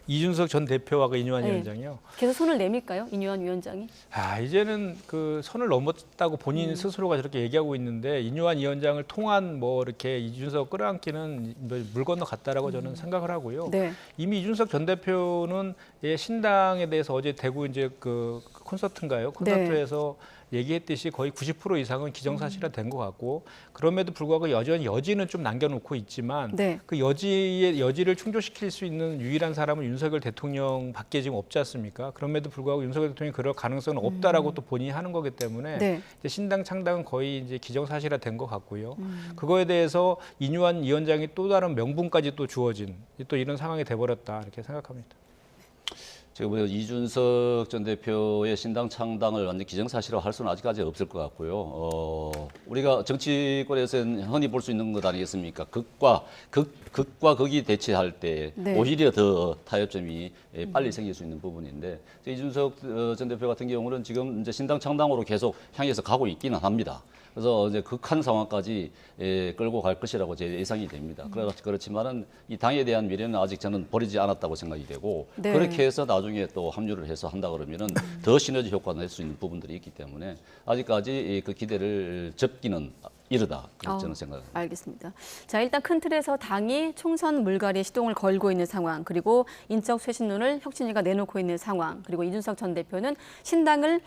이준석 전 대표와 그 인요한 위원장이요. 계속 손을 내밀까요? 인요한 위원장이? 이제는 그 선을 넘었다고 본인 스스로가 저렇게 얘기하고 있는데 인요한 위원장을 통한 뭐 이렇게 이준석 끌어안기는 물 건너 갔다라고 저는 생각을 하고요. 이미 이준석 전 대표는 신당에 대해서 어제 대구 이제 그 콘서트인가요? 콘서트에서 얘기했듯이 거의 90% 이상은 기정사실화된 것 같고 그럼에도 불구하고 여전히 여지는 좀 남겨놓고 있지만 그 여지를 충족시킬 수 있는 유일한 사람은 윤석열 대통령밖에 지금 없지 않습니까? 그럼에도 불구하고 윤석열 대통령이 그럴 가능성은 없다라고 또 본인이 하는 거기 때문에 이제 신당 창당은 거의 이제 기정사실화된 것 같고요. 그거에 대해서 인요한 위원장이 또 다른 명분까지 또 주어진 또 이런 상황이 돼버렸다 이렇게 생각합니다. 지금 이준석 전 대표의 신당 창당을 완전 기정사실화할 수는 아직까지 없을 것 같고요. 우리가 정치권에서는 흔히 볼 수 있는 것 아니겠습니까? 극과 극이 대치할 때 오히려 더 타협점이 빨리 생길 수 있는 부분인데 이준석 전 대표 같은 경우는 지금 이제 신당 창당으로 계속 향해서 가고 있기는 합니다. 그래서 이제 극한 상황까지 끌고 갈 것이라고 제 예상이 됩니다. 그렇지만은 이 당에 대한 미래는 아직 저는 버리지 않았다고 생각이 되고 그렇게 해서 나중에 나중에 또 합류를 해서 한다 그러면은 더 시너지 효과가 낼 수 있는 부분들이 있기 때문에 아직까지 그 기대를 접기는 이르다. 그렇게 저는 생각합니다. 알겠습니다. 자, 일단 큰 틀에서 당이 총선 물갈이에 시동을 걸고 있는 상황, 그리고 인적 쇄신론을 혁신위가 내놓고 있는 상황, 그리고 이준석 전 대표는 신당을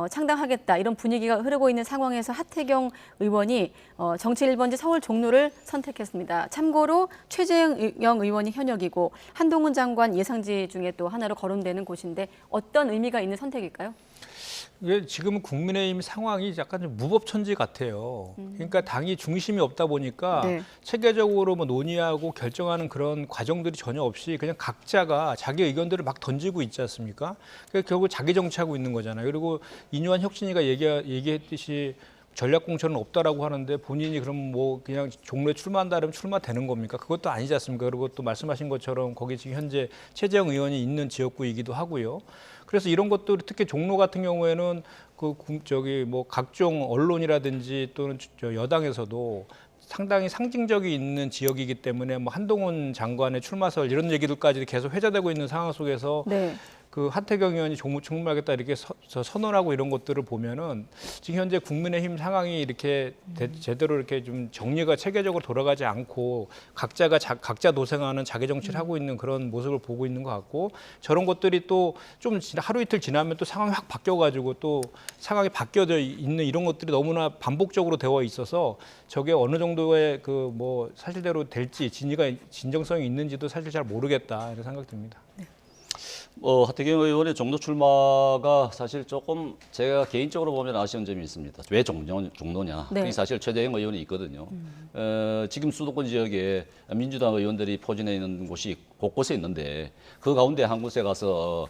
창당하겠다 이런 분위기가 흐르고 있는 상황에서 하태경 의원이 정치 1번지 서울 종로를 선택했습니다. 참고로 최재형 의원이 현역이고 한동훈 장관 예상지 중에 또 하나로 거론되는 곳인데 어떤 의미가 있는 선택일까요? 이게 지금은 국민의힘 상황이 약간 좀 무법천지 같아요. 그러니까 당이 중심이 없다 보니까 네. 체계적으로 뭐 논의하고 결정하는 그런 과정들이 전혀 없이 그냥 각자가 자기 의견들을 막 던지고 있지 않습니까? 그러니까 결국 자기 정치하고 있는 거잖아요. 그리고 이뉴한 혁신위가 얘기했듯이 전략공천은 없다라고 하는데 본인이 그럼 뭐 그냥 종로에 출마한다 그러면 출마되는 겁니까? 그것도 아니지 않습니까? 그리고 또 말씀하신 것처럼 거기 지금 현재 최재형 의원이 있는 지역구이기도 하고요. 그래서 이런 것들 특히 종로 같은 경우에는 뭐 각종 언론이라든지 또는 여당에서도 상당히 상징적이 있는 지역이기 때문에 뭐 한동훈 장관의 출마설 이런 얘기들까지 계속 회자되고 있는 상황 속에서 네. 그 하태경 의원이 출마하겠다 이렇게 선언하고 이런 것들을 보면은 지금 현재 국민의힘 상황이 이렇게 제대로 이렇게 좀 정리가 체계적으로 돌아가지 않고 각자가 각자 도생하는 자기 정치를 하고 있는 그런 모습을 보고 있는 것 같고 저런 것들이 또 좀 하루 이틀 지나면 또 상황이 확 바뀌어가지고 또 상황이 바뀌어져 있는 이런 것들이 너무나 반복적으로 되어 있어서 저게 어느 정도의 그 뭐 사실대로 될지 진정성이 있는지도 사실 잘 모르겠다 이런 생각이 듭니다. 네. 하태경 의원의 종로 출마가 사실 조금 제가 개인적으로 보면 아쉬운 점이 있습니다. 왜 종로냐? 네. 사실 최재형 의원이 있거든요. 지금 수도권 지역에 민주당 의원들이 포진해 있는 곳이 곳곳에 있는데 그 가운데 한 곳에 가서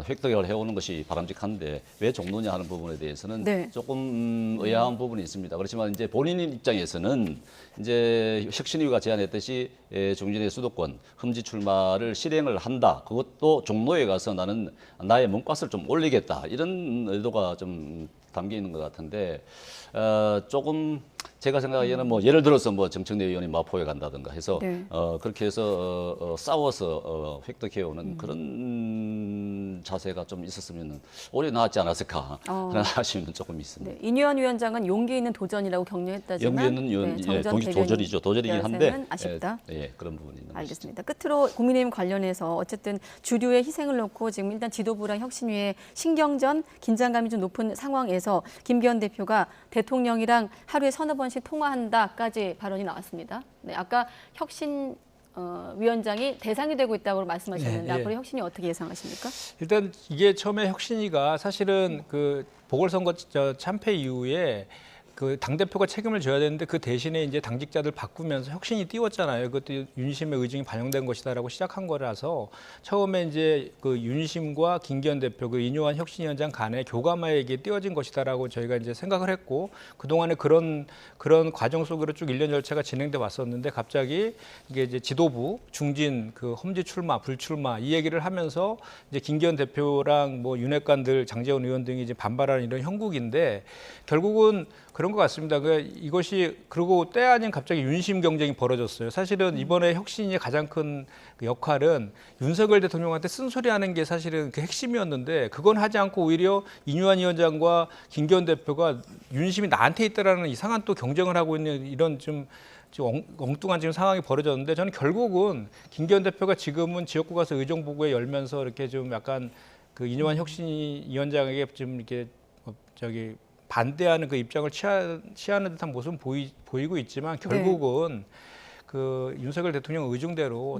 획득을 해오는 것이 바람직한데 왜 종로냐 하는 부분에 대해서는 네. 조금 의아한 부분이 있습니다. 그렇지만 이제 본인 입장에서는 이제 혁신위가 제안했듯이 중진의 수도권 험지 출마를 실행을 한다. 그것도 종로에 가서 나는 나의 몸값을 좀 올리겠다. 이런 의도가 좀 담겨 있는 것 같은데 조금 제가 생각하기에는 뭐 예를 들어서 뭐 정청래 의원이 마포에 간다든가 해서 네. 그렇게 해서 싸워서 획득해오는 그런 자세가 좀 있었으면 오히려 나았지 않았을까 하는 아쉬움은 조금 있습니다. 네. 이뉴한 위원장은 용기 있는 도전이라고 격려했다지만 용기 있는 도전이죠. 도전이긴 한데 아쉽다. 그런 부분이 있는 알겠습니다. 끝으로 국민의힘 관련해서 어쨌든 주류의 희생을 놓고 지금 일단 지도부랑 혁신위의 신경전, 긴장감이 좀 높은 상황에서 김기현 대표가 대통령이랑 하루에 서너 번씩 통화한다까지 발언이 나왔습니다. 네, 아까 혁신 위원장이 대상이 되고 있다고 말씀하셨는데 네, 앞으로 혁신이 어떻게 예상하십니까? 일단 이게 처음에 혁신위가 사실은 그 보궐선거 참패 이후에 그 당대표가 책임을 져야 되는데 그 대신에 이제 당직자들 바꾸면서 혁신이 띄웠잖아요. 그것도 윤심의 의중이 반영된 것이다라고 시작한 거라서 처음에 이제 그 윤심과 김기현 대표 그 이뉴한 혁신위원장 간의 교감하에 띄워진 것이다라고 저희가 이제 생각을 했고 그동안에 그런 과정 속으로 쭉 일련 절차가 진행돼 왔었는데 갑자기 이게 이제 지도부 중진 그 험지 출마 불출마 이 얘기를 하면서 이제 김기현 대표랑 뭐 윤핵관들 장제원 의원 등이 이제 반발하는 이런 형국인데 결국은 그런 것 같습니다. 이것이 그리고 때 아닌 갑자기 윤심 경쟁이 벌어졌어요. 사실은 이번에 혁신의 가장 큰 역할은 윤석열 대통령한테 쓴소리하는 게 사실은 그 핵심이었는데 그건 하지 않고 오히려 이뉴한 위원장과 김기현 대표가 윤심이 나한테 있다라는 이상한 또 경쟁을 하고 있는 이런 좀 엉뚱한 지금 상황이 벌어졌는데 저는 결국은 김기현 대표가 지금은 지역구 가서 의정부구에 열면서 이렇게 좀 약간 그 이뉴한 혁신위원장에게 좀 이렇게 반대하는 그 입장을 취하는 듯한 모습은 보이고 있지만 결국은 그 윤석열 대통령 의중대로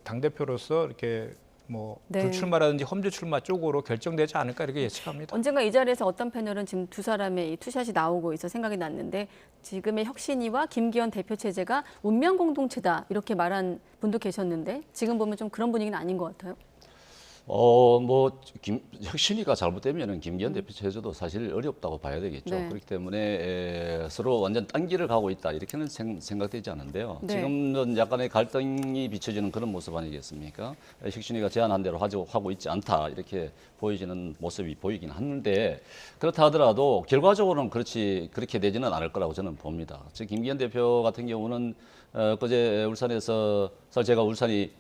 당대표로서 이렇게 뭐 불출마라든지 험지 출마 쪽으로 결정되지 않을까 이렇게 예측합니다. 언젠가 이 자리에서 어떤 패널은 지금 두 사람의 이 투샷이 나오고 있어 생각이 났는데 지금의 혁신위와 김기현 대표 체제가 운명 공동체다 이렇게 말한 분도 계셨는데 지금 보면 좀 그런 분위기는 아닌 것 같아요. 혁신위가 잘못되면은 김기현 대표 체제도 사실 어렵다고 봐야 되겠죠. 네. 그렇기 때문에 서로 완전 딴 길을 가고 있다 이렇게는 생각되지 않은데요. 네. 지금은 약간의 갈등이 비춰지는 그런 모습 아니겠습니까? 혁신위가 제안한 대로 하고 있지 않다 이렇게 보여지는 모습이 보이긴 하는데 그렇다 하더라도 결과적으로는 그렇게 되지는 않을 거라고 저는 봅니다. 즉 김기현 대표 같은 경우는 그제 울산에서 사실 제가 울산이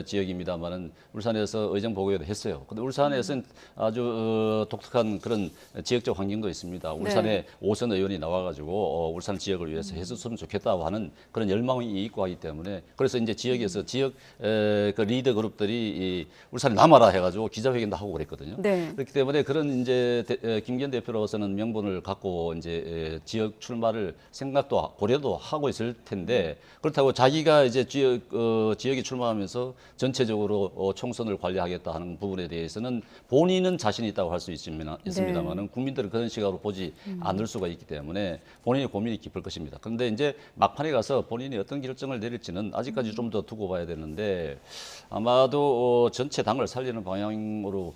지역입니다만은 울산에서 의정 보고회도 했어요. 근데 울산에서는 아주 독특한 그런 지역적 환경도 있습니다. 울산에 오선 의원이 나와가지고 울산 지역을 위해서 했었으면 좋겠다고 하는 그런 열망이 있고 하기 때문에 그래서 이제 지역에서 지역 그 리더 그룹들이 이 울산에 남아라 해가지고 기자회견도 하고 그랬거든요. 네. 그렇기 때문에 그런 이제 김기현 대표로서는 명분을 갖고 이제 지역 출마를 생각도 고려도 하고 있을 텐데 그렇다고 자기가 이제 지역에 출마하면서 전체적으로 총선을 관리하겠다 하는 부분에 대해서는 본인은 자신이 있다고 할 수 있습니다만은 국민들은 그런 시각으로 보지 않을 수가 있기 때문에 본인의 고민이 깊을 것입니다. 그런데 이제 막판에 가서 본인이 어떤 결정을 내릴지는 아직까지 좀 더 두고 봐야 되는데 아마도 전체 당을 살리는 방향으로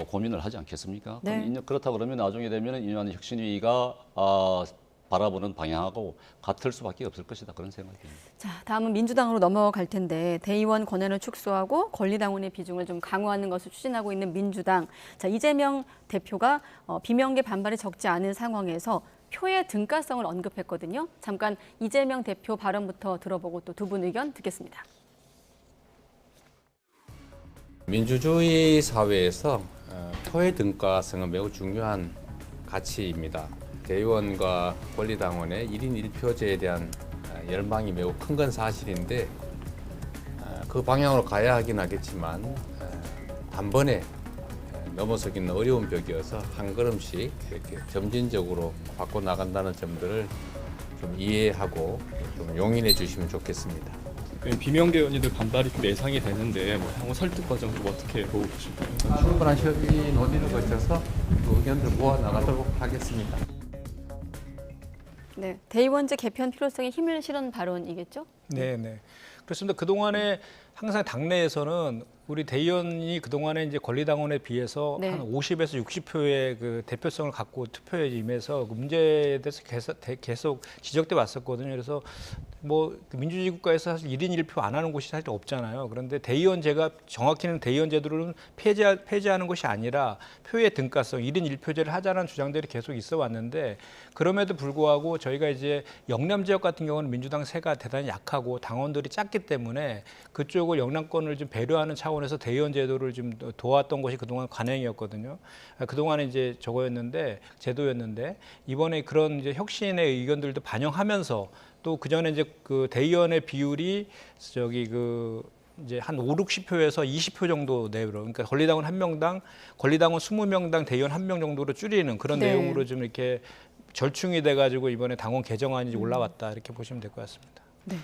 고민을 하지 않겠습니까? 네. 그렇다고 그러면 나중에 되면 이완 혁신위가 바라보는 방향하고 같을 수밖에 없을 것이다 그런 생각이 듭니다. 자, 다음은 민주당으로 넘어갈 텐데 대의원 권한을 축소하고 권리당원의 비중을 좀 강화하는 것을 추진하고 있는 민주당. 자, 이재명 대표가 비명계 반발이 적지 않은 상황에서 표의 등가성을 언급했거든요. 잠깐 이재명 대표 발언부터 들어보고 또 두 분 의견 듣겠습니다. 민주주의 사회에서 표의 등가성은 매우 중요한 가치입니다. 대의원과 권리당원의 1인 1표제에 대한 열망이 매우 큰 건 사실인데 그 방향으로 가야 하긴 하겠지만 단번에 넘어서기는 어려운 벽이어서 한 걸음씩 이렇게 점진적으로 바꿔나간다는 점들을 좀 이해하고 좀 용인해 주시면 좋겠습니다. 비명계 의원님들 반발이 좀 예상이 되는데 향후 설득 과정 좀 어떻게 보고 계실까요? 충분한 협의 논의를 거쳐서 그 의견들 모아 나가도록 하겠습니다. 네, 대의원제 개편 필요성에 힘을 실은 발언이겠죠? 네. 그렇습니다. 그동안에 항상 당내에서는 우리 대의원이 그동안에 이제 권리당원에 비해서 네. 한 50에서 60표의 그 대표성을 갖고 투표에 임해서 그 문제에 대해서 계속 지적돼 왔었거든요. 그래서 뭐 민주주의 국가에서 사실 1인 1표 안 하는 곳이 사실 없잖아요. 그런데 대의원제가 정확히는 대의원제도를 폐지하는 것이 아니라 표의 등가성 1인 1표제를 하자는 주장들이 계속 있어 왔는데 그럼에도 불구하고 저희가 이제 영남 지역 같은 경우는 민주당 세가 대단히 약하고 당원들이 작기 때문에 그쪽을 영남권을 좀 배려하는 차원에서 대의원 제도를 좀 도왔던 것이 그동안 관행이었거든요. 그동안에 이제 제도였는데 이번에 그런 이제 혁신의 의견들도 반영하면서 또 그전에 이제 그 대의원의 비율이 이제 한 5, 60표에서 20표 정도 내로 그러니까 권리당원 1명당 권리당원 20명당 대의원 1명 정도로 줄이는 그런 내용으로 좀 이렇게 절충이 돼 가지고 이번에 당원 개정안이 올라왔다 이렇게 보시면 될 것 같습니다. 네.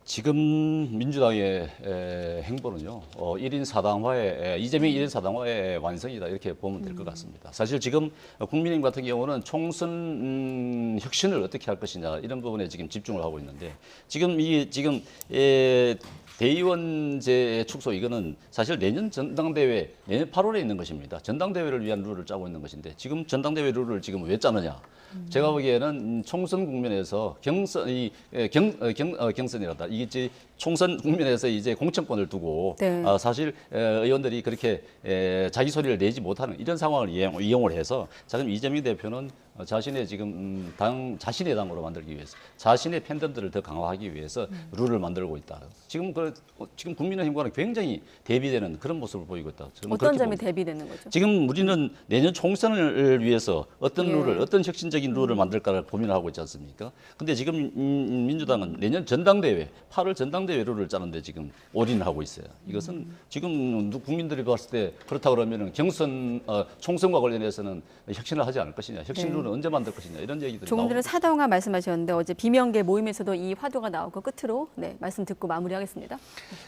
지금 민주당의 행보는요, 1인 4당화의 이재명 1인 4당화의 완성이다 이렇게 보면 될 것 같습니다. 사실 지금 국민의힘 같은 경우는 총선 혁신을 어떻게 할 것이냐 이런 부분에 지금 집중을 하고 있는데 지금 대의원제 축소 이거는 사실 내년 8월에 있는 것입니다. 전당대회를 위한 룰을 짜고 있는 것인데 지금 전당대회 룰을 지금 왜 짜느냐? 제가 보기에는 총선 국면에서 경선이란다. 이게 총선 국면에서 이제 공천권을 두고 사실 의원들이 그렇게 자기 소리를 내지 못하는 이런 상황을 이용을 해서 지금 이재명 대표는 자신의 지금 자신의 당으로 만들기 위해서 자신의 팬덤들을 더 강화하기 위해서 룰을 만들고 있다. 지금 국민의힘과는 굉장히 대비되는 그런 모습을 보이고 있다. 어떤 점이 대비되는 거죠? 지금 우리는 내년 총선을 위해서 어떤 룰을 어떤 혁신적인 룰을 만들까를 고민을 하고 있지 않습니까? 근데 지금 민주당은 내년 전당대회 8월 전당대회 룰을 짜는데 지금 올인을 하고 있어요. 이것은 지금 국민들이 봤을 때 그렇다 그러면은 총선과 관련해서는 혁신을 하지 않을 것이냐, 혁신 룰은 언제 만들 것이냐 이런 얘기들이 조금 전에 사당화 말씀하셨는데 어제 비명계 모임에서도 이 화두가 나오고 끝으로 말씀 듣고 마무리하겠습니다.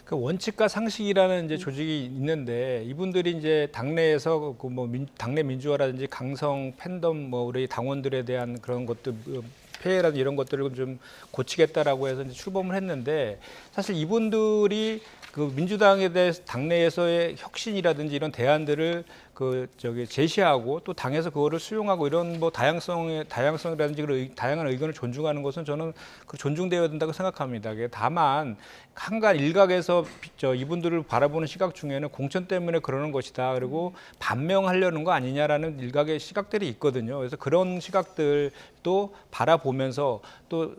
그 원칙과 상식이라는 이제 조직이 있는데 이분들이 이제 당내에서 그 뭐 당내 민주화라든지 강성 팬덤 우리 당원들에 대한 그런 것들 폐해라든지 이런 것들을 좀 고치겠다라고 해서 이제 출범을 했는데 사실 이분들이 그 민주당에 대해서 당내에서의 혁신이라든지 이런 대안들을 제시하고 또 당에서 그거를 수용하고 이런 뭐 다양성이라든지 그런 다양한 의견을 존중하는 것은 저는 존중되어야 된다고 생각합니다. 다만 한간 일각에서 이분들을 바라보는 시각 중에는 공천 때문에 그러는 것이다. 그리고 반명하려는 거 아니냐라는 일각의 시각들이 있거든요. 그래서 그런 시각들도 바라보면서 또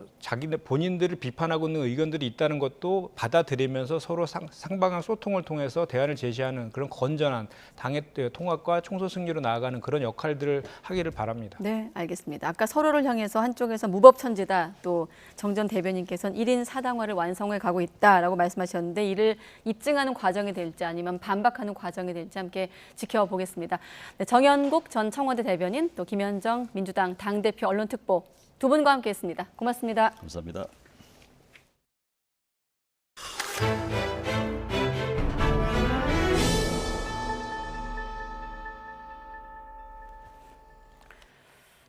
본인들을 비판하고 있는 의견들이 있다는 것도 받아들이면서 서로 상방한 소통을 통해서 대안을 제시하는 그런 건전한 당의 통합과 총선 승리로 나아가는 그런 역할들을 하기를 바랍니다. 네, 알겠습니다. 아까 서로를 향해서 한쪽에서 무법천지다, 또 정 전 대변인께서는 1인 4당화를 완성해 가고 있다라고 말씀하셨는데 이를 입증하는 과정이 될지 아니면 반박하는 과정이 될지 함께 지켜보겠습니다. 네, 정연국 전 청와대 대변인, 또 김현정 민주당 당대표 언론특보 두 분과 함께했습니다. 고맙습니다. 감사합니다.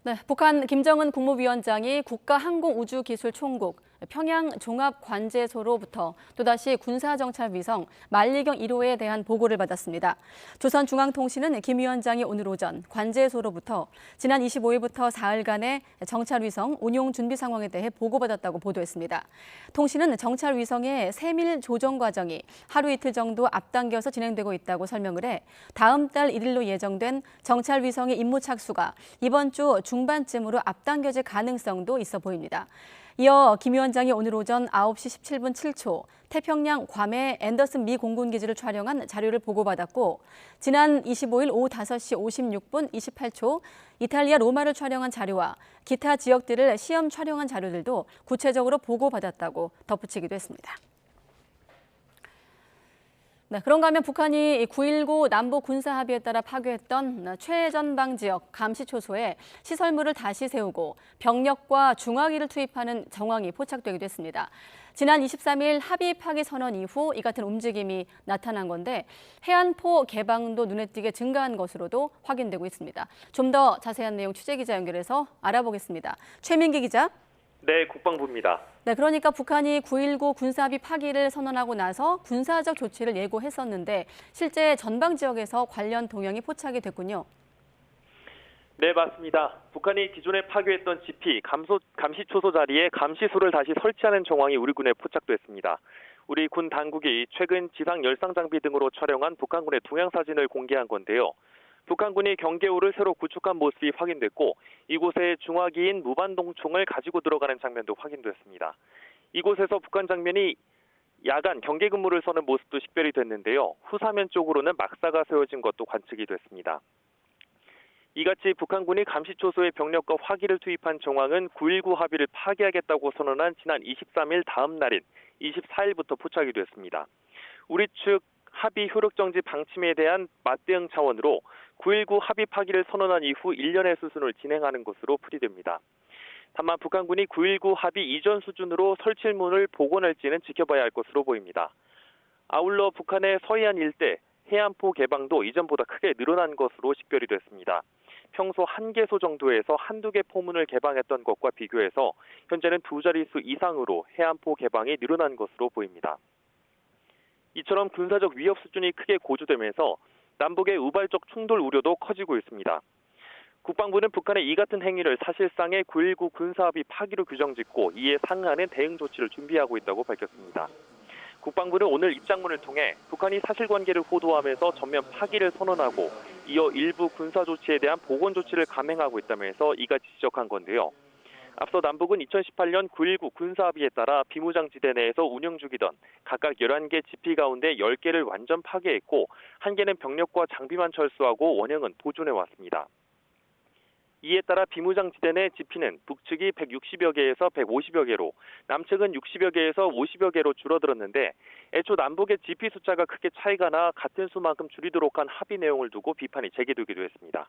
네, 북한 김정은 국무위원장이 국가항공우주기술총국 평양종합관제소로부터 또다시 군사정찰위성 만리경 1호에 대한 보고를 받았습니다. 조선중앙통신은 김 위원장이 오늘 오전 관제소로부터 지난 25일부터 사흘간의 정찰위성 운용 준비 상황에 대해 보고받았다고 보도했습니다. 통신은 정찰위성의 세밀 조정 과정이 하루 이틀 정도 앞당겨서 진행되고 있다고 설명을 해 다음 달 1일로 예정된 정찰위성의 임무 착수가 이번 주 중반쯤으로 앞당겨질 가능성도 있어 보입니다. 이어 김 위원장이 오늘 오전 9시 17분 7초 태평양 괌의 앤더슨 미 공군기지를 촬영한 자료를 보고받았고 지난 25일 오후 5시 56분 28초 이탈리아 로마를 촬영한 자료와 기타 지역들을 시험 촬영한 자료들도 구체적으로 보고받았다고 덧붙이기도 했습니다. 네, 그런가 하면 북한이 9.19 남북 군사합의에 따라 파괴했던 최전방 지역 감시초소에 시설물을 다시 세우고 병력과 중화기를 투입하는 정황이 포착되기도 했습니다. 지난 23일 합의 파기 선언 이후 이 같은 움직임이 나타난 건데 해안포 개방도 눈에 띄게 증가한 것으로도 확인되고 있습니다. 좀 더 자세한 내용 취재기자 연결해서 알아보겠습니다. 최민기 기자. 네, 국방부입니다. 네, 그러니까 북한이 9.19 군사합의 파기를 선언하고 나서 군사적 조치를 예고했었는데 실제 전방 지역에서 관련 동향이 포착이 됐군요. 네, 맞습니다. 북한이 기존에 파괴했던 지피, 감시초소 자리에 감시소를 다시 설치하는 정황이 우리 군에 포착됐습니다. 우리 군 당국이 최근 지상 열상 장비 등으로 촬영한 북한군의 동향사진을 공개한 건데요. 북한군이 경계호를 새로 구축한 모습이 확인됐고 이곳에 중화기인 무반동총을 가지고 들어가는 장면도 확인됐습니다. 이곳에서 북한 장면이 야간 경계 근무를 서는 모습도 식별이 됐는데요. 후사면 쪽으로는 막사가 세워진 것도 관측이 됐습니다. 이같이 북한군이 감시초소에 병력과 화기를 투입한 정황은 9.19 합의를 파기하겠다고 선언한 지난 23일 다음 날인 24일부터 포착이 됐습니다. 우리 측 합의 효력정지 방침에 대한 맞대응 차원으로 9.19 합의 파기를 선언한 이후 1년의 수순을 진행하는 것으로 풀이됩니다. 다만 북한군이 9.19 합의 이전 수준으로 설치문을 복원할지는 지켜봐야 할 것으로 보입니다. 아울러 북한의 서해안 일대 해안포 개방도 이전보다 크게 늘어난 것으로 식별이 됐습니다. 평소 1개소 정도에서 한두 개 포문을 개방했던 것과 비교해서 현재는 2자릿수 이상으로 해안포 개방이 늘어난 것으로 보입니다. 이처럼 군사적 위협 수준이 크게 고조되면서 남북의 우발적 충돌 우려도 커지고 있습니다. 국방부는 북한의 이 같은 행위를 사실상의 9.19 군사합의 파기로 규정짓고 이에 상응하는 대응 조치를 준비하고 있다고 밝혔습니다. 국방부는 오늘 입장문을 통해 북한이 사실관계를 호도하면서 전면 파기를 선언하고 이어 일부 군사 조치에 대한 보건 조치를 감행하고 있다면서 이같이 지적한 건데요. 앞서 남북은 2018년 9.19 군사합의에 따라 비무장지대 내에서 운영 중이던 각각 11개 지피 가운데 10개를 완전 파괴했고 1개는 병력과 장비만 철수하고 원형은 보존해왔습니다. 이에 따라 비무장지대 내 지피는 북측이 160여 개에서 150여 개로 남측은 60여 개에서 50여 개로 줄어들었는데 애초 남북의 지피 숫자가 크게 차이가 나 같은 수만큼 줄이도록 한 합의 내용을 두고 비판이 제기되기도 했습니다.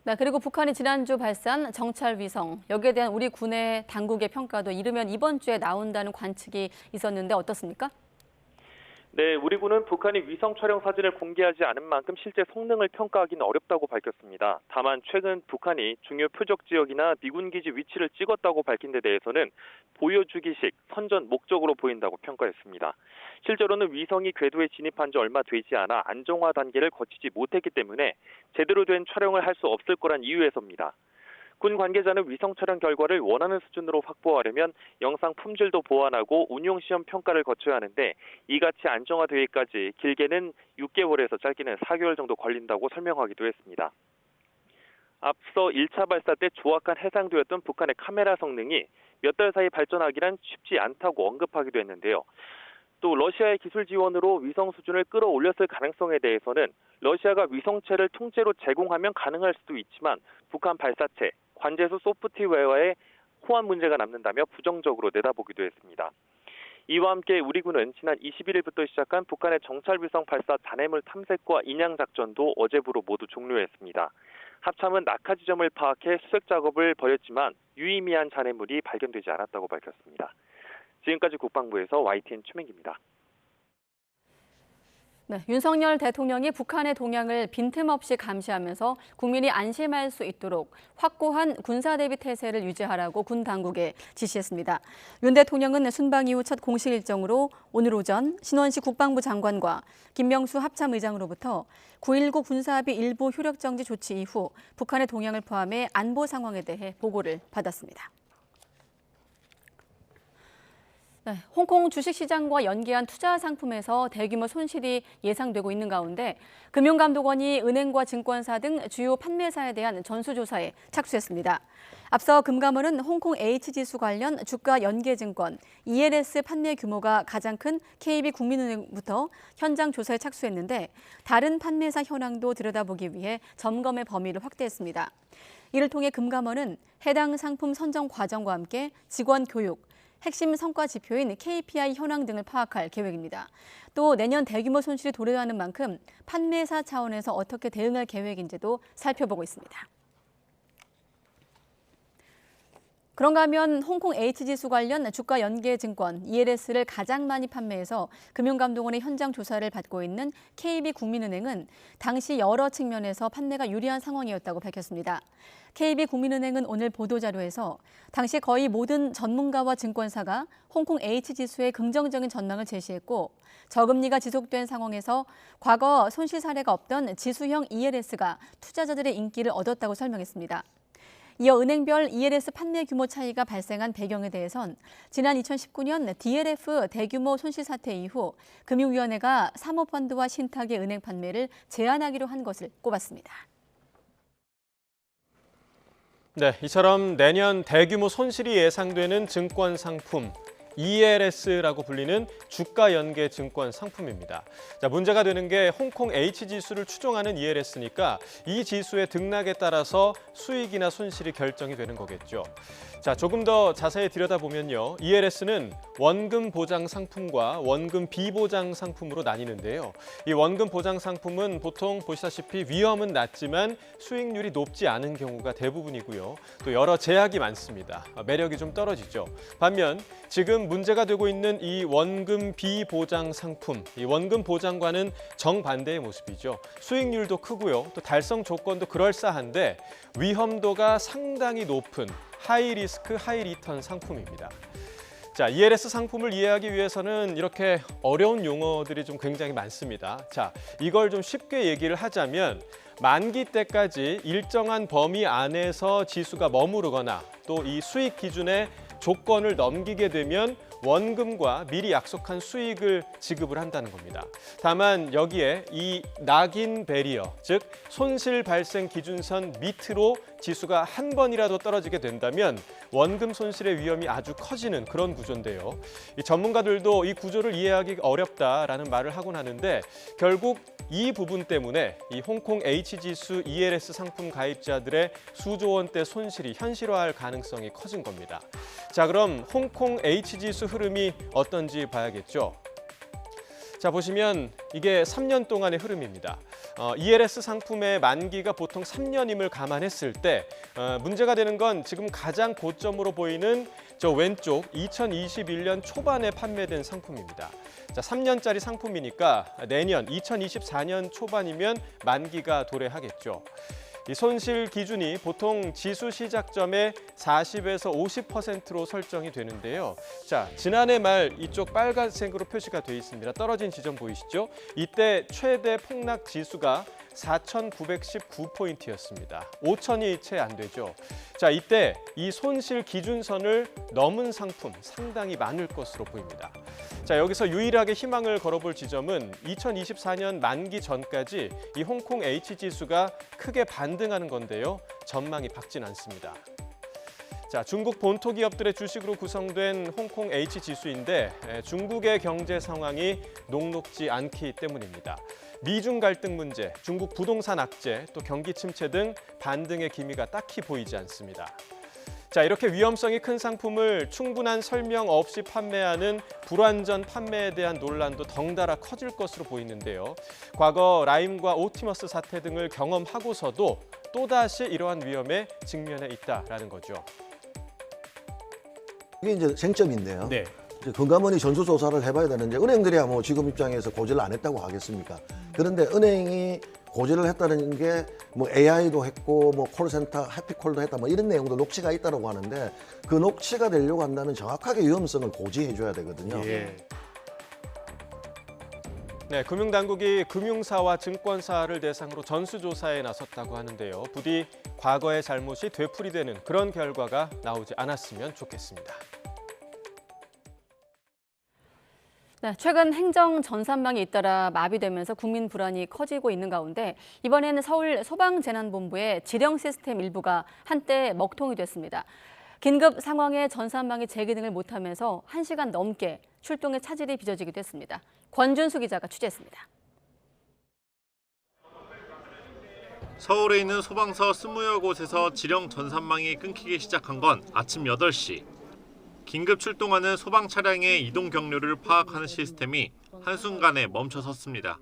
네, 그리고 북한이 지난주 발사한 정찰위성, 여기에 대한 우리 군의 당국의 평가도 이르면 이번 주에 나온다는 관측이 있었는데 어떻습니까? 네, 우리 군은 북한이 위성 촬영 사진을 공개하지 않은 만큼 실제 성능을 평가하기는 어렵다고 밝혔습니다. 다만 최근 북한이 중요 표적 지역이나 미군 기지 위치를 찍었다고 밝힌 데 대해서는 보여주기식, 선전 목적으로 보인다고 평가했습니다. 실제로는 위성이 궤도에 진입한 지 얼마 되지 않아 안정화 단계를 거치지 못했기 때문에 제대로 된 촬영을 할 수 없을 거란 이유에서입니다. 군 관계자는 위성 촬영 결과를 원하는 수준으로 확보하려면 영상 품질도 보완하고 운용 시험 평가를 거쳐야 하는데 이같이 안정화되기까지 길게는 6개월에서 짧게는 4개월 정도 걸린다고 설명하기도 했습니다. 앞서 1차 발사 때 조악한 해상도였던 북한의 카메라 성능이 몇 달 사이 발전하기란 쉽지 않다고 언급하기도 했는데요. 또 러시아의 기술 지원으로 위성 수준을 끌어올렸을 가능성에 대해서는 러시아가 위성체를 통째로 제공하면 가능할 수도 있지만 북한 발사체, 관제수 소프트웨어에 호환 문제가 남는다며 부정적으로 내다보기도 했습니다. 이와 함께 우리 군은 지난 21일부터 시작한 북한의 정찰위성 발사 잔해물 탐색과 인양 작전도 어제부로 모두 종료했습니다. 합참은 낙하 지점을 파악해 수색 작업을 벌였지만 유의미한 잔해물이 발견되지 않았다고 밝혔습니다. 지금까지 국방부에서 YTN 최민기입니다. 네, 윤석열 대통령이 북한의 동향을 빈틈없이 감시하면서 국민이 안심할 수 있도록 확고한 군사대비 태세를 유지하라고 군 당국에 지시했습니다. 윤 대통령은 순방 이후 첫 공식 일정으로 오늘 오전 신원식 국방부 장관과 김명수 합참의장으로부터 9.19 군사합의 일부 효력정지 조치 이후 북한의 동향을 포함해 안보 상황에 대해 보고를 받았습니다. 네, 홍콩 주식시장과 연계한 투자 상품에서 대규모 손실이 예상되고 있는 가운데 금융감독원이 은행과 증권사 등 주요 판매사에 대한 전수조사에 착수했습니다. 앞서 금감원은 홍콩 H지수 관련 주가 연계증권 ELS 판매 규모가 가장 큰 KB국민은행부터 현장 조사에 착수했는데 다른 판매사 현황도 들여다보기 위해 점검의 범위를 확대했습니다. 이를 통해 금감원은 해당 상품 선정 과정과 함께 직원 교육, 핵심 성과 지표인 KPI 현황 등을 파악할 계획입니다. 또 내년 대규모 손실이 도래하는 만큼 판매사 차원에서 어떻게 대응할 계획인지도 살펴보고 있습니다. 그런가 하면 홍콩 H지수 관련 주가 연계증권 ELS를 가장 많이 판매해서 금융감독원의 현장 조사를 받고 있는 KB국민은행은 당시 여러 측면에서 판매가 유리한 상황이었다고 밝혔습니다. KB국민은행은 오늘 보도자료에서 당시 거의 모든 전문가와 증권사가 홍콩 H지수의 긍정적인 전망을 제시했고 저금리가 지속된 상황에서 과거 손실 사례가 없던 지수형 ELS가 투자자들의 인기를 얻었다고 설명했습니다. 이어 은행별 ELS 판매 규모 차이가 발생한 배경에 대해선 지난 2019년 DLF 대규모 손실 사태 이후 금융위원회가 사모펀드와 신탁의 은행 판매를 제한하기로 한 것을 꼽았습니다. 네, 이처럼 내년 대규모 손실이 예상되는 증권 상품 ELS라고 불리는 주가 연계 증권 상품입니다. 자, 문제가 되는 게 홍콩 H지수를 추종하는 ELS니까 이 지수의 등락에 따라서 수익이나 손실이 결정이 되는 거겠죠. 자, 조금 더 자세히 들여다보면요. ELS는 원금 보장 상품과 원금 비보장 상품으로 나뉘는데요. 이 원금 보장 상품은 보통 보시다시피 위험은 낮지만 수익률이 높지 않은 경우가 대부분이고요. 또 여러 제약이 많습니다. 매력이 좀 떨어지죠. 반면 지금 문제가 되고 있는 이 원금 비보장 상품, 이 원금 보장과는 정반대의 모습이죠. 수익률도 크고요. 또 달성 조건도 그럴싸한데 위험도가 상당히 높은 하이 리스크, 하이 리턴 상품입니다. 자, ELS 상품을 이해하기 위해서는 이렇게 어려운 용어들이 좀 굉장히 많습니다. 자, 이걸 좀 쉽게 얘기를 하자면 만기 때까지 일정한 범위 안에서 지수가 머무르거나 또 이 수익 기준의 조건을 넘기게 되면 원금과 미리 약속한 수익을 지급을 한다는 겁니다. 다만 여기에 이 낙인 베리어, 즉 손실 발생 기준선 밑으로 지수가 한 번이라도 떨어지게 된다면 원금 손실의 위험이 아주 커지는 그런 구조인데요. 이 전문가들도 이 구조를 이해하기 어렵다라는 말을 하곤 하는데 결국 이 부분 때문에 이 홍콩 H지수 ELS 상품 가입자들의 수조 원대 손실이 현실화할 가능성이 커진 겁니다. 자, 그럼 홍콩 H지수 흐름이 어떤지 봐야겠죠. 자, 보시면 이게 3년 동안의 흐름입니다. ELS 상품의 만기가 보통 3년임을 감안했을 때 문제가 되는 건 지금 가장 고점으로 보이는 저 왼쪽 2021년 초반에 판매된 상품입니다. 자, 3년짜리 상품이니까 내년 2024년 초반이면 만기가 도래하겠죠. 이 손실 기준이 보통 지수 시작점의 40에서 50%로 설정이 되는데요. 자, 지난해 말 이쪽 빨간색으로 표시가 되어 있습니다. 떨어진 지점 보이시죠? 이때 최대 폭락 지수가 4,919포인트였습니다. 5,000이 채 안 되죠. 자, 이때 이 손실 기준선을 넘은 상품 상당히 많을 것으로 보입니다. 자, 여기서 유일하게 희망을 걸어볼 지점은 2024년 만기 전까지 이 홍콩 H지수가 크게 반등하는 건데요. 전망이 밝진 않습니다. 자, 중국 본토 기업들의 주식으로 구성된 홍콩 H지수인데 중국의 경제 상황이 녹록지 않기 때문입니다. 미중 갈등 문제, 중국 부동산 악재, 또 경기 침체 등 반등의 기미가 딱히 보이지 않습니다. 자, 이렇게 위험성이 큰 상품을 충분한 설명 없이 판매하는 불완전 판매에 대한 논란도 덩달아 커질 것으로 보이는데요. 과거 라임과 오티머스 사태 등을 경험하고서도 또다시 이러한 위험에 직면해 있다라는 거죠. 이게 이제 쟁점인데요. 네. 금감원이 전수조사를 해봐야 되는데 은행들이야 뭐 지금 입장에서 고지를 안 했다고 하겠습니까? 그런데 은행이 고지를 했다는 게 뭐 AI도 했고 뭐 콜센터 해피콜도 했다 뭐 이런 내용도 녹취가 있다고 하는데 그 녹취가 되려고 한다면 정확하게 위험성을 고지해줘야 되거든요. 예. 네, 금융당국이 금융사와 증권사를 대상으로 전수조사에 나섰다고 하는데요. 부디 과거의 잘못이 되풀이되는 그런 결과가 나오지 않았으면 좋겠습니다. 네, 최근 행정 전산망이 잇따라 마비되면서 국민 불안이 커지고 있는 가운데 이번에는 서울 소방재난본부의 지령 시스템 일부가 한때 먹통이 됐습니다. 긴급 상황에 전산망이 재기능을 못하면서 1시간 넘게 출동에 차질이 빚어지기도 했습니다. 권준수 기자가 취재했습니다. 서울에 있는 소방서 20여 곳에서 지령 전산망이 끊기기 시작한 건 아침 8시. 긴급 출동하는 소방 차량의 이동 경로를 파악하는 시스템이 한순간에 멈춰섰습니다.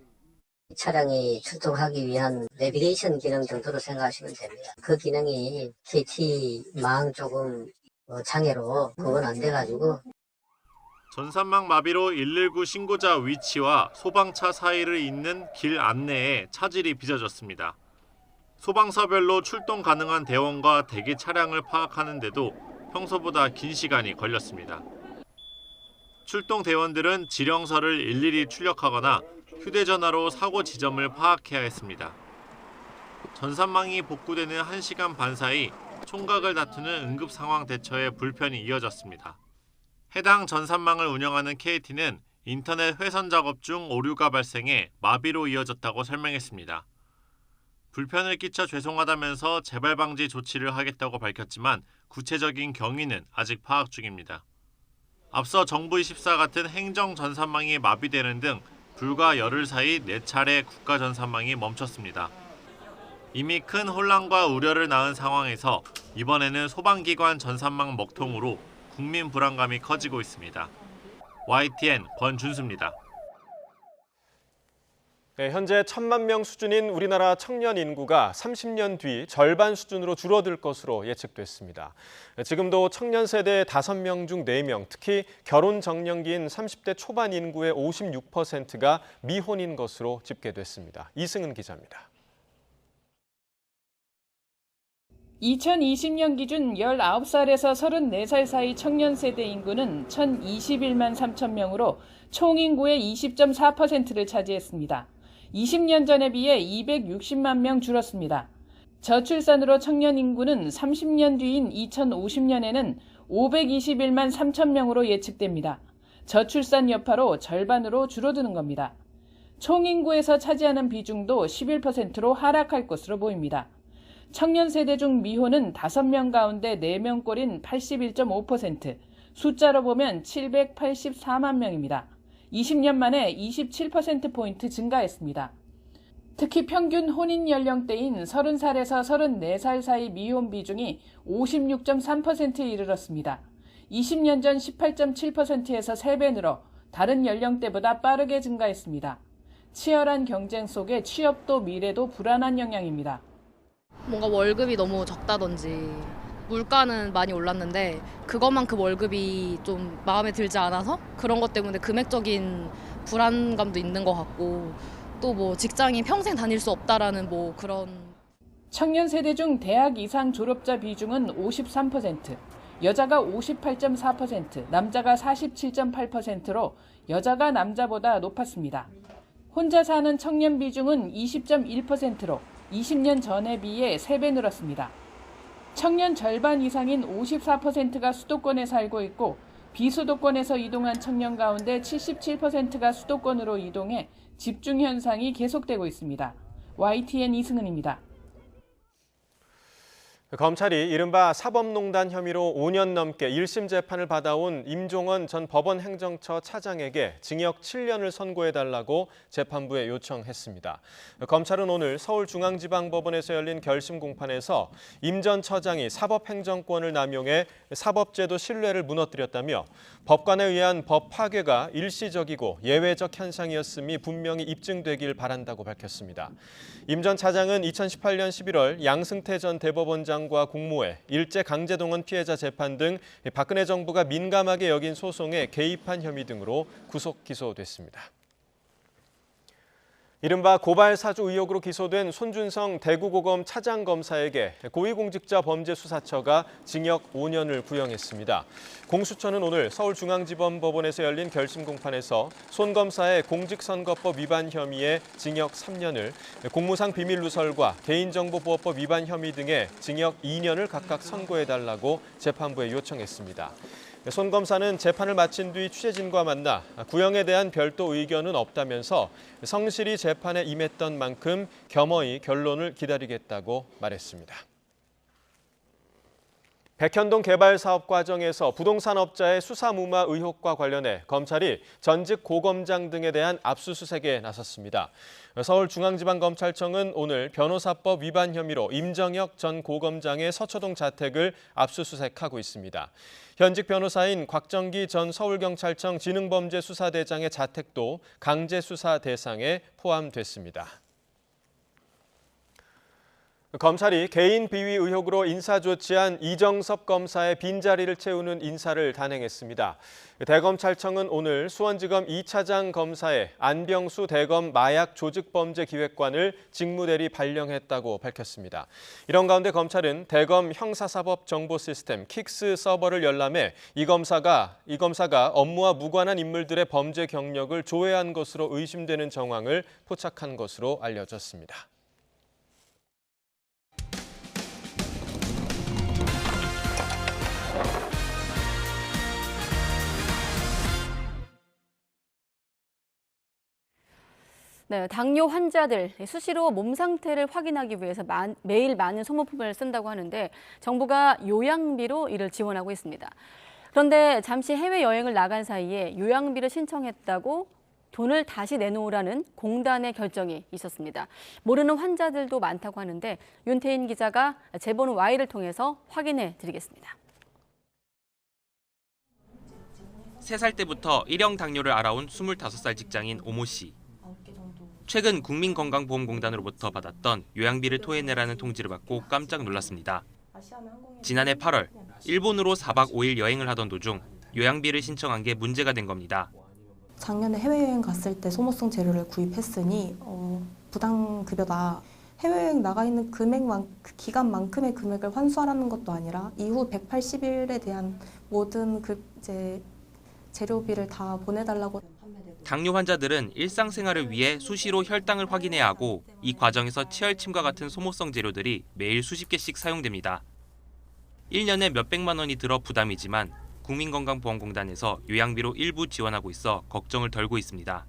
차량이 출동하기 위한 내비게이션 기능 정도로 생각하시면 됩니다. 그 기능이 KT망 조금 장애로 그건 안 돼가지고. 전산망 마비로 119 신고자 위치와 소방차 사이를 잇는 길 안내에 차질이 빚어졌습니다. 소방서별로 출동 가능한 대원과 대기 차량을 파악하는데도 평소보다 긴 시간이 걸렸습니다. 출동 대원들은 지령서를 일일이 출력하거나 휴대전화로 사고 지점을 파악해야 했습니다. 전산망이 복구되는 1시간 반 사이 총각을 다투는 응급 상황 대처에 불편이 이어졌습니다. 해당 전산망을 운영하는 KT는 인터넷 회선 작업 중 오류가 발생해 마비로 이어졌다고 설명했습니다. 불편을 끼쳐 죄송하다면서 재발 방지 조치를 하겠다고 밝혔지만 구체적인 경위는 아직 파악 중입니다. 앞서 정부24 같은 행정 전산망이 마비되는 등 불과 열흘 사이 4차례 국가 전산망이 멈췄습니다. 이미 큰 혼란과 우려를 낳은 상황에서 이번에는 소방기관 전산망 먹통으로 국민 불안감이 커지고 있습니다. YTN 권준수입니다. 네, 현재 1,000만 명 수준인 우리나라 청년 인구가 30년 뒤 절반 수준으로 줄어들 것으로 예측됐습니다. 지금도 청년 세대 5명 중 4명, 특히 결혼 정년기인 30대 초반 인구의 56%가 미혼인 것으로 집계됐습니다. 이승은 기자입니다. 2020년 기준 19살에서 34살 사이 청년 세대 인구는 1,021만 3천 명으로 총 인구의 20.4%를 차지했습니다. 20년 전에 비해 260만 명 줄었습니다. 저출산으로 청년 인구는 30년 뒤인 2050년에는 521만 3천 명으로 예측됩니다. 저출산 여파로 절반으로 줄어드는 겁니다. 총 인구에서 차지하는 비중도 11%로 하락할 것으로 보입니다. 청년 세대 중 미혼은 5명 가운데 4명꼴인 81.5%, 숫자로 보면 784만 명입니다. 20년 만에 27%포인트 증가했습니다. 특히 평균 혼인 연령대인 30살에서 34살 사이 미혼 비중이 56.3%에 이르렀습니다. 20년 전 18.7%에서 3배 늘어 다른 연령대보다 빠르게 증가했습니다. 치열한 경쟁 속에 취업도 미래도 불안한 영향입니다. 뭔가 월급이 너무 적다든지 물가는 많이 올랐는데 그것만큼 월급이 좀 마음에 들지 않아서 그런 것 때문에 금액적인 불안감도 있는 것 같고 또 뭐 직장인 평생 다닐 수 없다라는 뭐 그런. 청년 세대 중 대학 이상 졸업자 비중은 53%, 여자가 58.4%, 남자가 47.8%로 여자가 남자보다 높았습니다. 혼자 사는 청년 비중은 20.1%로 20년 전에 비해 3배 늘었습니다. 청년 절반 이상인 54%가 수도권에 살고 있고 비수도권에서 이동한 청년 가운데 77%가 수도권으로 이동해 집중 현상이 계속되고 있습니다. YTN 이승은입니다. 검찰이 이른바 사법농단 혐의로 5년 넘게 1심 재판을 받아온 임종원 전 법원행정처 차장에게 징역 7년을 선고해달라고 재판부에 요청했습니다. 검찰은 오늘 서울중앙지방법원에서 열린 결심 공판에서 임 전 처장이 사법행정권을 남용해 사법제도 신뢰를 무너뜨렸다며 법관에 의한 법 파괴가 일시적이고 예외적 현상이었음이 분명히 입증되길 바란다고 밝혔습니다. 임 전 차장은 2018년 11월 양승태 전 대법원장과 공모해 일제 강제동원 피해자 재판 등 박근혜 정부가 민감하게 여긴 소송에 개입한 혐의 등으로 구속 기소됐습니다. 이른바 고발사주 의혹으로 기소된 손준성 대구고검 차장검사에게 고위공직자범죄수사처가 징역 5년을 구형했습니다. 공수처는 오늘 서울중앙지방법원에서 열린 결심 공판에서 손 검사의 공직선거법 위반 혐의에 징역 3년을, 공무상 비밀 누설과 개인정보보호법 위반 혐의 등의 징역 2년을 각각 선고해달라고 재판부에 요청했습니다. 손 검사는 재판을 마친 뒤 취재진과 만나 구형에 대한 별도 의견은 없다면서 성실히 재판에 임했던 만큼 겸허히 결론을 기다리겠다고 말했습니다. 백현동 개발 사업 과정에서 부동산 업자의 수사무마 의혹과 관련해 검찰이 전직 고검장 등에 대한 압수수색에 나섰습니다. 서울중앙지방검찰청은 오늘 변호사법 위반 혐의로 임정혁 전 고검장의 서초동 자택을 압수수색하고 있습니다. 현직 변호사인 곽정기 전 서울경찰청 지능범죄수사대장의 자택도 강제수사 대상에 포함됐습니다. 검찰이 개인 비위 의혹으로 인사조치한 이정섭 검사의 빈자리를 채우는 인사를 단행했습니다. 대검찰청은 오늘 수원지검 2차장 검사의 안병수 대검 마약조직범죄기획관을 직무대리 발령했다고 밝혔습니다. 이런 가운데 검찰은 대검 형사사법정보시스템 킥스 서버를 열람해 이 검사가 업무와 무관한 인물들의 범죄 경력을 조회한 것으로 의심되는 정황을 포착한 것으로 알려졌습니다. 네, 당뇨 환자들 수시로 몸 상태를 확인하기 위해서 매일 많은 소모품을 쓴다고 하는데 정부가 요양비로 이를 지원하고 있습니다. 그런데 잠시 해외여행을 나간 사이에 요양비를 신청했다고 돈을 다시 내놓으라는 공단의 결정이 있었습니다. 모르는 환자들도 많다고 하는데 윤태인 기자가 제보는 Y를 통해서 확인해 드리겠습니다. 3살 때부터 일형 당뇨를 알아온 25살 직장인 오모 씨. 최근 국민건강보험공단으로부터 받았던 요양비를 토해내라는 통지를 받고 깜짝 놀랐습니다. 지난해 8월, 일본으로 4박 5일 여행을 하던 도중 요양비를 신청한 게 문제가 된 겁니다. 작년에 해외여행 갔을 때 소모성 재료를 구입했으니 부당급여다. 해외여행 나가 있는 그 기간만큼의 금액을 환수하라는 것도 아니라 이후 180일에 대한 모든 재료비를 다 보내달라고. 당뇨 환자들은 일상생활을 위해 수시로 혈당을 확인해야 하고 이 과정에서 치열침과 같은 소모성 재료들이 매일 수십 개씩 사용됩니다. 1년에 몇백만 원이 들어 부담이지만 국민건강보험공단에서 요양비로 일부 지원하고 있어 걱정을 덜고 있습니다.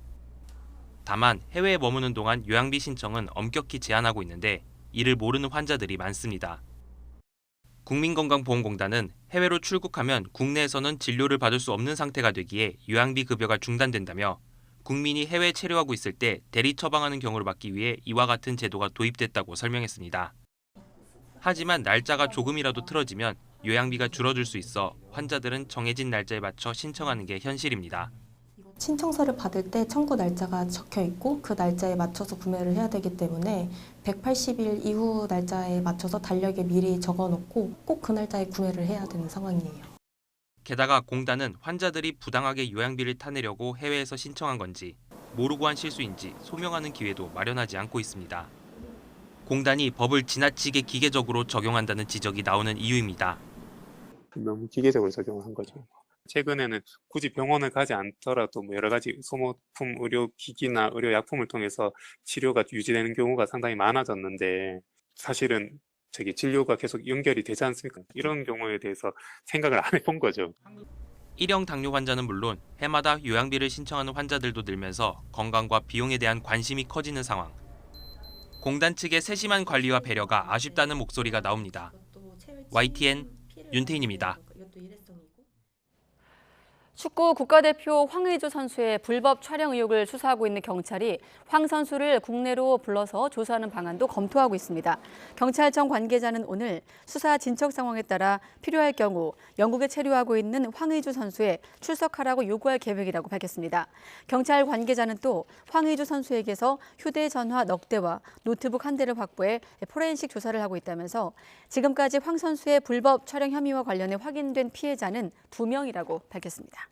다만 해외에 머무는 동안 요양비 신청은 엄격히 제한하고 있는데 이를 모르는 환자들이 많습니다. 국민건강보험공단은 해외로 출국하면 국내에서는 진료를 받을 수 없는 상태가 되기에 요양비 급여가 중단된다며 국민이 해외 체류하고 있을 때 대리 처방하는 경우를 막기 위해 이와 같은 제도가 도입됐다고 설명했습니다. 하지만 날짜가 조금이라도 틀어지면 요양비가 줄어들 수 있어 환자들은 정해진 날짜에 맞춰 신청하는 게 현실입니다. 신청서를 받을 때 청구 날짜가 적혀 있고 그 날짜에 맞춰서 구매를 해야 되기 때문에 180일 이후 날짜에 맞춰서 달력에 미리 적어놓고 꼭 그 날짜에 구매를 해야 되는 상황이에요. 게다가 공단은 환자들이 부당하게 요양비를 타내려고 해외에서 신청한 건지 모르고 한 실수인지 소명하는 기회도 마련하지 않고 있습니다. 공단이 법을 지나치게 기계적으로 적용한다는 지적이 나오는 이유입니다. 너무 기계적으로 적용한 거죠. 최근에는 굳이 병원을 가지 않더라도 뭐 여러 가지 소모품 의료기기나 의료약품을 통해서 치료가 유지되는 경우가 상당히 많아졌는데 사실은 진료가 계속 연결이 되지 않습니까? 이런 경우에 대해서 생각을 안 해본 거죠. 1형 당뇨 환자는 물론 해마다 요양비를 신청하는 환자들도 늘면서 건강과 비용에 대한 관심이 커지는 상황. 공단 측의 세심한 관리와 배려가 아쉽다는 목소리가 나옵니다. YTN 윤태인입니다. 축구 국가대표 황의조 선수의 불법 촬영 의혹을 수사하고 있는 경찰이 황 선수를 국내로 불러서 조사하는 방안도 검토하고 있습니다. 경찰청 관계자는 오늘 수사 진척 상황에 따라 필요할 경우 영국에 체류하고 있는 황의조 선수에 출석하라고 요구할 계획이라고 밝혔습니다. 경찰 관계자는 또 황의조 선수에게서 휴대전화 넉 대와 노트북 한 대를 확보해 포렌식 조사를 하고 있다면서 지금까지 황 선수의 불법 촬영 혐의와 관련해 확인된 피해자는 2명이라고 밝혔습니다.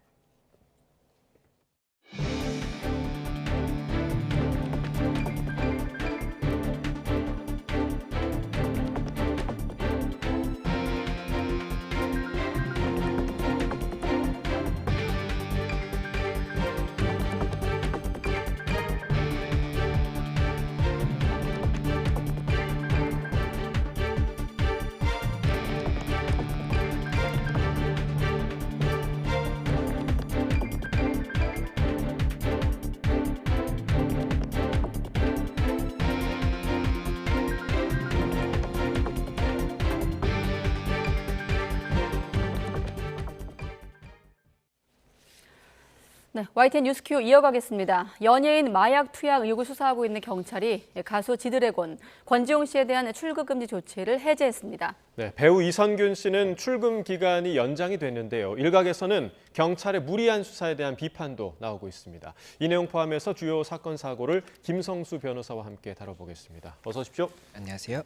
네, YTN 뉴스큐 이어가겠습니다. 연예인 마약 투약 의혹을 수사하고 있는 경찰이 가수 지드래곤 권지용 씨에 대한 출국 금지 조치를 해제했습니다. 네, 배우 이선균 씨는 출금 기간이 연장이 됐는데요. 일각에서는 경찰의 무리한 수사에 대한 비판도 나오고 있습니다. 이 내용 포함해서 주요 사건 사고를 김성수 변호사와 함께 다뤄보겠습니다. 어서 오십시오. 안녕하세요.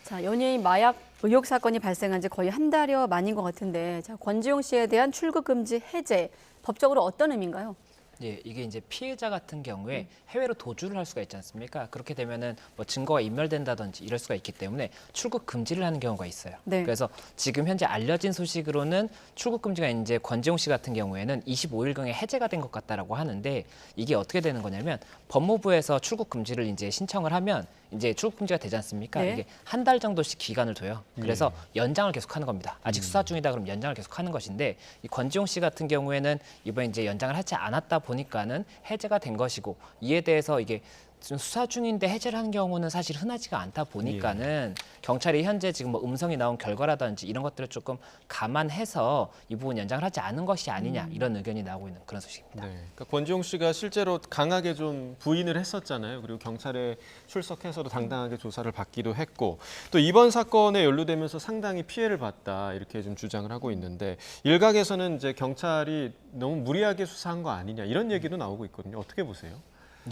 자, 연예인 마약 의혹 사건이 발생한 지 거의 한 달여 만인 것 같은데, 자, 권지용 씨에 대한 출국 금지 해제 법적으로 어떤 의미인가요? 예, 이게 이제 피해자 같은 경우에 해외로 도주를 할 수가 있지 않습니까? 그렇게 되면은 뭐 증거가 인멸된다든지 이럴 수가 있기 때문에 출국 금지를 하는 경우가 있어요. 네. 그래서 지금 현재 알려진 소식으로는 출국 금지가 이제 권지용 씨 같은 경우에는 25일경에 해제가 된 것 같다라고 하는데, 이게 어떻게 되는 거냐면 법무부에서 출국 금지를 이제 신청을 하면 이제 출국 금지가 되지 않습니까? 네. 이게 한 달 정도씩 기간을 둬요. 그래서 연장을 계속하는 겁니다. 아직 수사 중이다 그럼 연장을 계속하는 것인데, 이 권지용 씨 같은 경우에는 이번에 이제 연장을 하지 않았다 보니까는 해제가 된 것이고, 이에 대해서 이게 지금 수사 중인데 해제를 하는 경우는 사실 흔하지가 않다 보니까는 경찰이 현재 지금 뭐 음성이 나온 결과라든지 이런 것들을 조금 감안해서 이 부분 연장을 하지 않은 것이 아니냐, 이런 의견이 나오고 있는 그런 소식입니다. 네, 그러니까 권지용 씨가 실제로 강하게 좀 부인을 했었잖아요. 그리고 경찰에 출석해서도 당당하게 조사를 받기도 했고, 또 이번 사건에 연루되면서 상당히 피해를 봤다 이렇게 좀 주장을 하고 있는데, 일각에서는 이제 경찰이 너무 무리하게 수사한 거 아니냐 이런 얘기도 나오고 있거든요. 어떻게 보세요?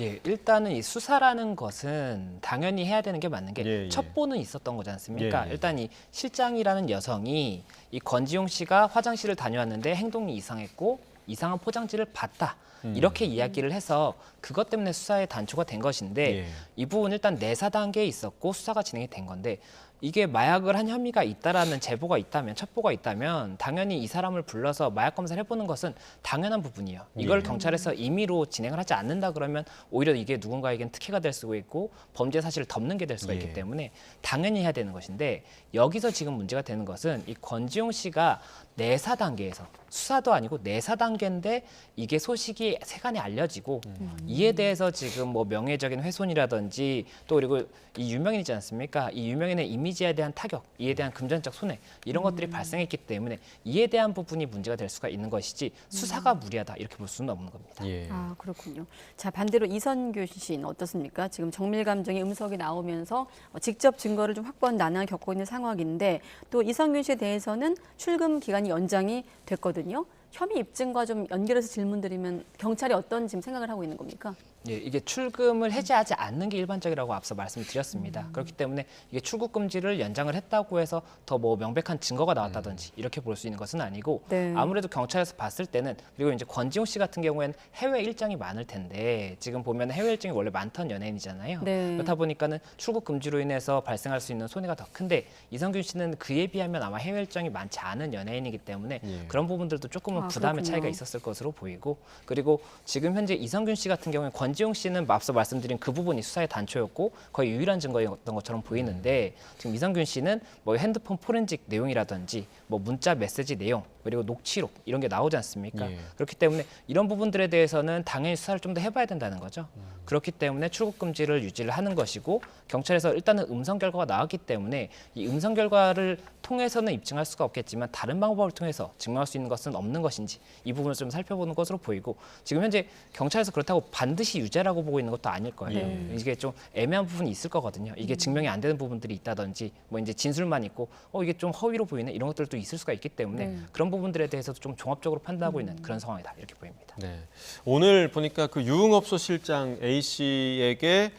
예, 일단은 이 수사라는 것은 당연히 해야 되는 게 맞는 게 첩보는 있었던 거지 않습니까? 일단 이 실장이라는 여성이 이 권지용 씨가 화장실을 다녀왔는데 행동이 이상했고 이상한 포장지를 봤다. 이렇게 이야기를 해서 그것 때문에 수사에 단초가 된 것인데, 이 부분 일단 내사 단계에 있었고 수사가 진행이 된 건데, 이게 마약을 한 혐의가 있다라는 제보가 있다면, 첩보가 있다면 당연히 이 사람을 불러서 마약 검사를 해보는 것은 당연한 부분이에요. 이걸 경찰에서 임의로 진행을 하지 않는다 그러면 오히려 이게 누군가에겐 특혜가 될 수가 있고 범죄 사실을 덮는 게 될 수가 있기 때문에 당연히 해야 되는 것인데, 여기서 지금 문제가 되는 것은 이 권지용 씨가 내사 단계에서, 수사도 아니고 내사 단계인데 이게 소식이 세간에 알려지고 이에 대해서 지금 뭐 명예적인 훼손이라든지, 또 그리고 이 유명인이지 않습니까? 이 유명인의 이미지에 대한 타격, 이에 대한 금전적 손해, 이런 것들이 발생했기 때문에 이에 대한 부분이 문제가 될 수가 있는 것이지 수사가 무리하다 이렇게 볼 수는 없는 겁니다. 아, 그렇군요. 자, 반대로 이선균 씨는 어떻습니까? 지금 정밀감정의 음성이 나오면서 직접 증거를 좀 확보한 난항을 겪고 있는 상황인데, 또 이선균 씨에 대해서는 출금 기간이 연장이 됐거든요. 혐의 입증과 좀 연결해서 질문드리면 경찰이 어떤 지금 생각을 하고 있는 겁니까? 예, 이게 출금을 해제하지 않는 게 일반적이라고 앞서 말씀을 드렸습니다. 그렇기 때문에 이게 출국 금지를 연장을 했다고 해서 더 뭐 명백한 증거가 나왔다든지 이렇게 볼 수 있는 것은 아니고 네. 아무래도 경찰에서 봤을 때는 그리고 이제 권지용 씨 같은 경우에는 해외 일정이 많을 텐데 지금 보면 해외 일정이 원래 많던 연예인이잖아요. 네. 그렇다 보니까는 출국 금지로 인해서 발생할 수 있는 손해가 더 큰데 이성균 씨는 그에 비하면 아마 해외 일정이 많지 않은 연예인이기 때문에 그런 부분들도 조금은 부담의 그렇군요. 차이가 있었을 것으로 보이고 그리고 지금 현재 이성균 씨 같은 경우에 권지용 씨는 앞서 말씀드린 그 부분이 수사의 단초였고 거의 유일한 증거였던 것처럼 보이는데 지금 이성균 씨는 뭐 핸드폰 포렌식 내용이라든지 뭐 문자 메시지 내용 그리고 녹취록 이런 게 나오지 않습니까? 그렇기 때문에 이런 부분들에 대해서는 당연히 수사를 좀 더 해봐야 된다는 거죠. 그렇기 때문에 출국 금지를 유지를 하는 것이고 경찰에서 일단은 음성 결과가 나왔기 때문에 이 음성 결과를 통해서는 입증할 수가 없겠지만 다른 방법을 통해서 증명할 수 있는 것은 없는 것인지 이 부분을 좀 살펴보는 것으로 보이고 지금 현재 경찰에서 그렇다고 반드시 유죄라고 보고 있는 것도 아닐 거예요. 이게 좀 애매한 부분이 있을 거거든요. 이게 증명이 안 되는 부분들이 있다든지 뭐 이제 진술만 있고 이게 좀 허위로 보이네 이런 것들도 있을 수가 있기 때문에 그런 부분들에 대해서도 좀 종합적으로 판단하고 있는 그런 상황이다 이렇게 보입니다. 네. 오늘 보니까 그 유흥업소 실장 A 씨에게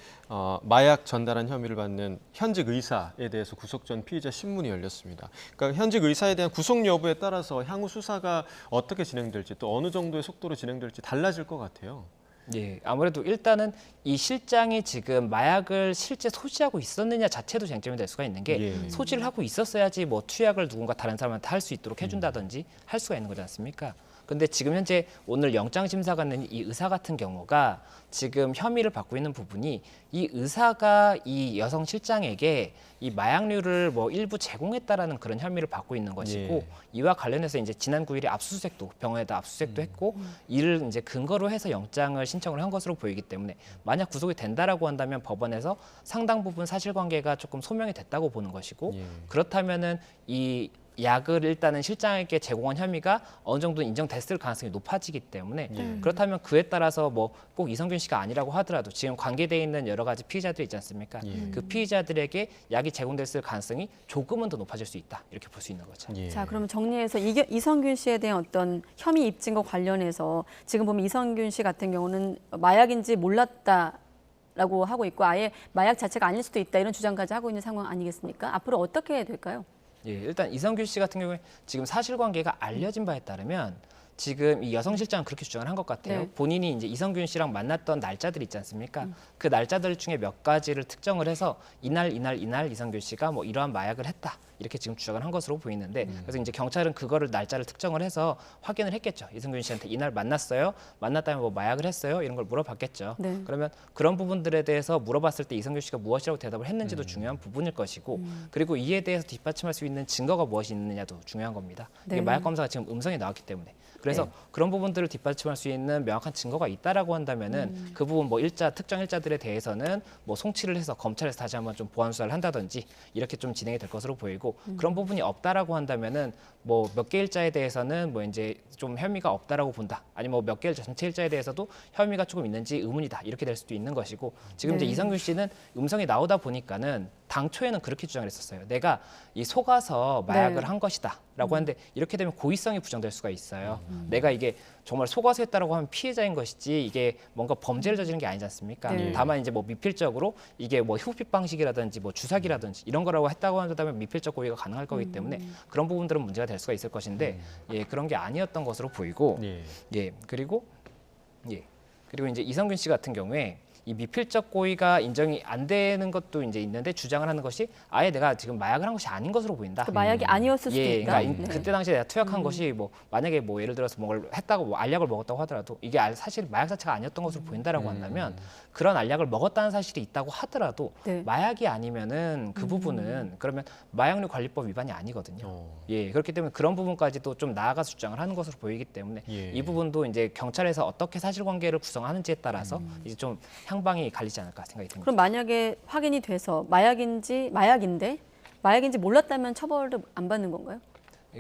마약 전달한 혐의를 받는 현직 의사에 대해서 구속 전 피의자 신문이 열렸습니다. 그러니까 현직 의사에 대한 구속 여부에 따라서 향후 수사가 어떻게 진행될지 또 어느 정도의 속도로 진행될지 달라질 것 같아요. 예, 아무래도 일단은 이 실장이 지금 마약을 실제 소지하고 있었느냐 자체도 쟁점이 될 수가 있는 게 소지를 하고 있었어야지 뭐 투약을 누군가 다른 사람한테 할 수 있도록 해준다든지 할 수가 있는 거지 않습니까? 근데 지금 현재 오늘 영장 심사가 낸 이 의사 같은 경우가 지금 혐의를 받고 있는 부분이 이 의사가 이 여성 실장에게 이 마약류를 뭐 일부 제공했다라는 그런 혐의를 받고 있는 것이고 이와 관련해서 이제 지난 9일에 압수수색도 병원에다 압수수색도 했고 이를 이제 근거로 해서 영장을 신청을 한 것으로 보이기 때문에 만약 구속이 된다라고 한다면 법원에서 상당 부분 사실관계가 조금 소명이 됐다고 보는 것이고 그렇다면은 이 약을 일단은 실장에게 제공한 혐의가 어느 정도 인정됐을 가능성이 높아지기 때문에 그렇다면 그에 따라서 뭐 꼭 이성균 씨가 아니라고 하더라도 지금 관계되어 있는 여러 가지 피의자들이 있지 않습니까? 그 피의자들에게 약이 제공됐을 가능성이 조금은 더 높아질 수 있다 이렇게 볼 수 있는 거죠. 자, 그러면 정리해서 이성균 씨에 대한 어떤 혐의 입증과 관련해서 지금 보면 이성균 씨 같은 경우는 마약인지 몰랐다라고 하고 있고 아예 마약 자체가 아닐 수도 있다 이런 주장까지 하고 있는 상황 아니겠습니까? 앞으로 어떻게 될까요? 예, 일단 이성균 씨 같은 경우에 지금 사실관계가 알려진 바에 따르면 지금 이 여성 실장은 그렇게 주장을 한 것 같아요. 본인이 이제 이성균 씨랑 만났던 날짜들 있지 않습니까? 그 날짜들 중에 몇 가지를 특정을 해서 이날 이성균 씨가 뭐 이러한 마약을 했다. 이렇게 지금 주장을 한 것으로 보이는데 그래서 이제 경찰은 그거를 날짜를 특정을 해서 확인을 했겠죠. 이성균 씨한테 이날 만났어요. 만났다면 뭐 마약을 했어요. 이런 걸 물어봤겠죠. 그러면 그런 부분들에 대해서 물어봤을 때 이성균 씨가 무엇이라고 대답을 했는지도 중요한 부분일 것이고 그리고 이에 대해서 뒷받침할 수 있는 증거가 무엇이 있느냐도 중요한 겁니다. 이게 마약 검사가 지금 음성이 나왔기 때문에 그래서 그런 부분들을 뒷받침할 수 있는 명확한 증거가 있다라고 한다면은 그 부분 뭐 특정 일자들에 대해서는 뭐 송치를 해서 검찰에서 다시 한번 좀 보완 수사를 한다든지 이렇게 좀 진행이 될 것으로 보이고 그런 부분이 없다라고 한다면은 뭐 몇 개 일자에 대해서는 뭐 이제 좀 혐의가 없다라고 본다. 아니면 뭐 몇 개 일자 전체 일자에 대해서도 혐의가 조금 있는지 의문이다. 이렇게 될 수도 있는 것이고 지금 이제 이성균 씨는 음성이 나오다 보니까는 당초에는 그렇게 주장을 했었어요. 내가 이 속아서 마약을 한 것이다라고 하는데 이렇게 되면 고의성이 부정될 수가 있어요. 내가 이게 정말 속아서 했다라고 하면 피해자인 것이지 이게 뭔가 범죄를 저지른 게 아니지 않습니까? 다만 이제 뭐 미필적으로 이게 뭐 흡입 방식이라든지 뭐 주사기라든지 이런 거라고 했다고 한다면 미필적 고의가 가능할 거기 때문에 그런 부분들은 문제가 될 수가 있을 것인데 그런 게 아니었던 것으로 보이고 그리고 이제 이성균 씨 같은 경우에 이 미필적 고의가 인정이 안 되는 것도 이제 있는데 주장을 하는 것이 아예 내가 지금 마약을 한 것이 아닌 것으로 보인다. 그 마약이 아니었을 수도 있다. 그러니까 그때 당시에 내가 투약한 것이 뭐 만약에 뭐 예를 들어서 뭘 했다고 뭐 알약을 먹었다고 하더라도 이게 사실 마약 자체가 아니었던 것으로 보인다라고 한다면 그런 알약을 먹었다는 사실이 있다고 하더라도 마약이 아니면은 그 부분은 그러면 마약류 관리법 위반이 아니거든요. 그렇기 때문에 그런 부분까지도 좀 나아가서 주장을 하는 것으로 보이기 때문에 이 부분도 이제 경찰에서 어떻게 사실관계를 구성하는지에 따라서 이제 좀 향방이 갈리지 않을까 생각이 듭니다. 그럼 만약에 확인이 돼서 마약인지 몰랐다면 처벌도 안 받는 건가요?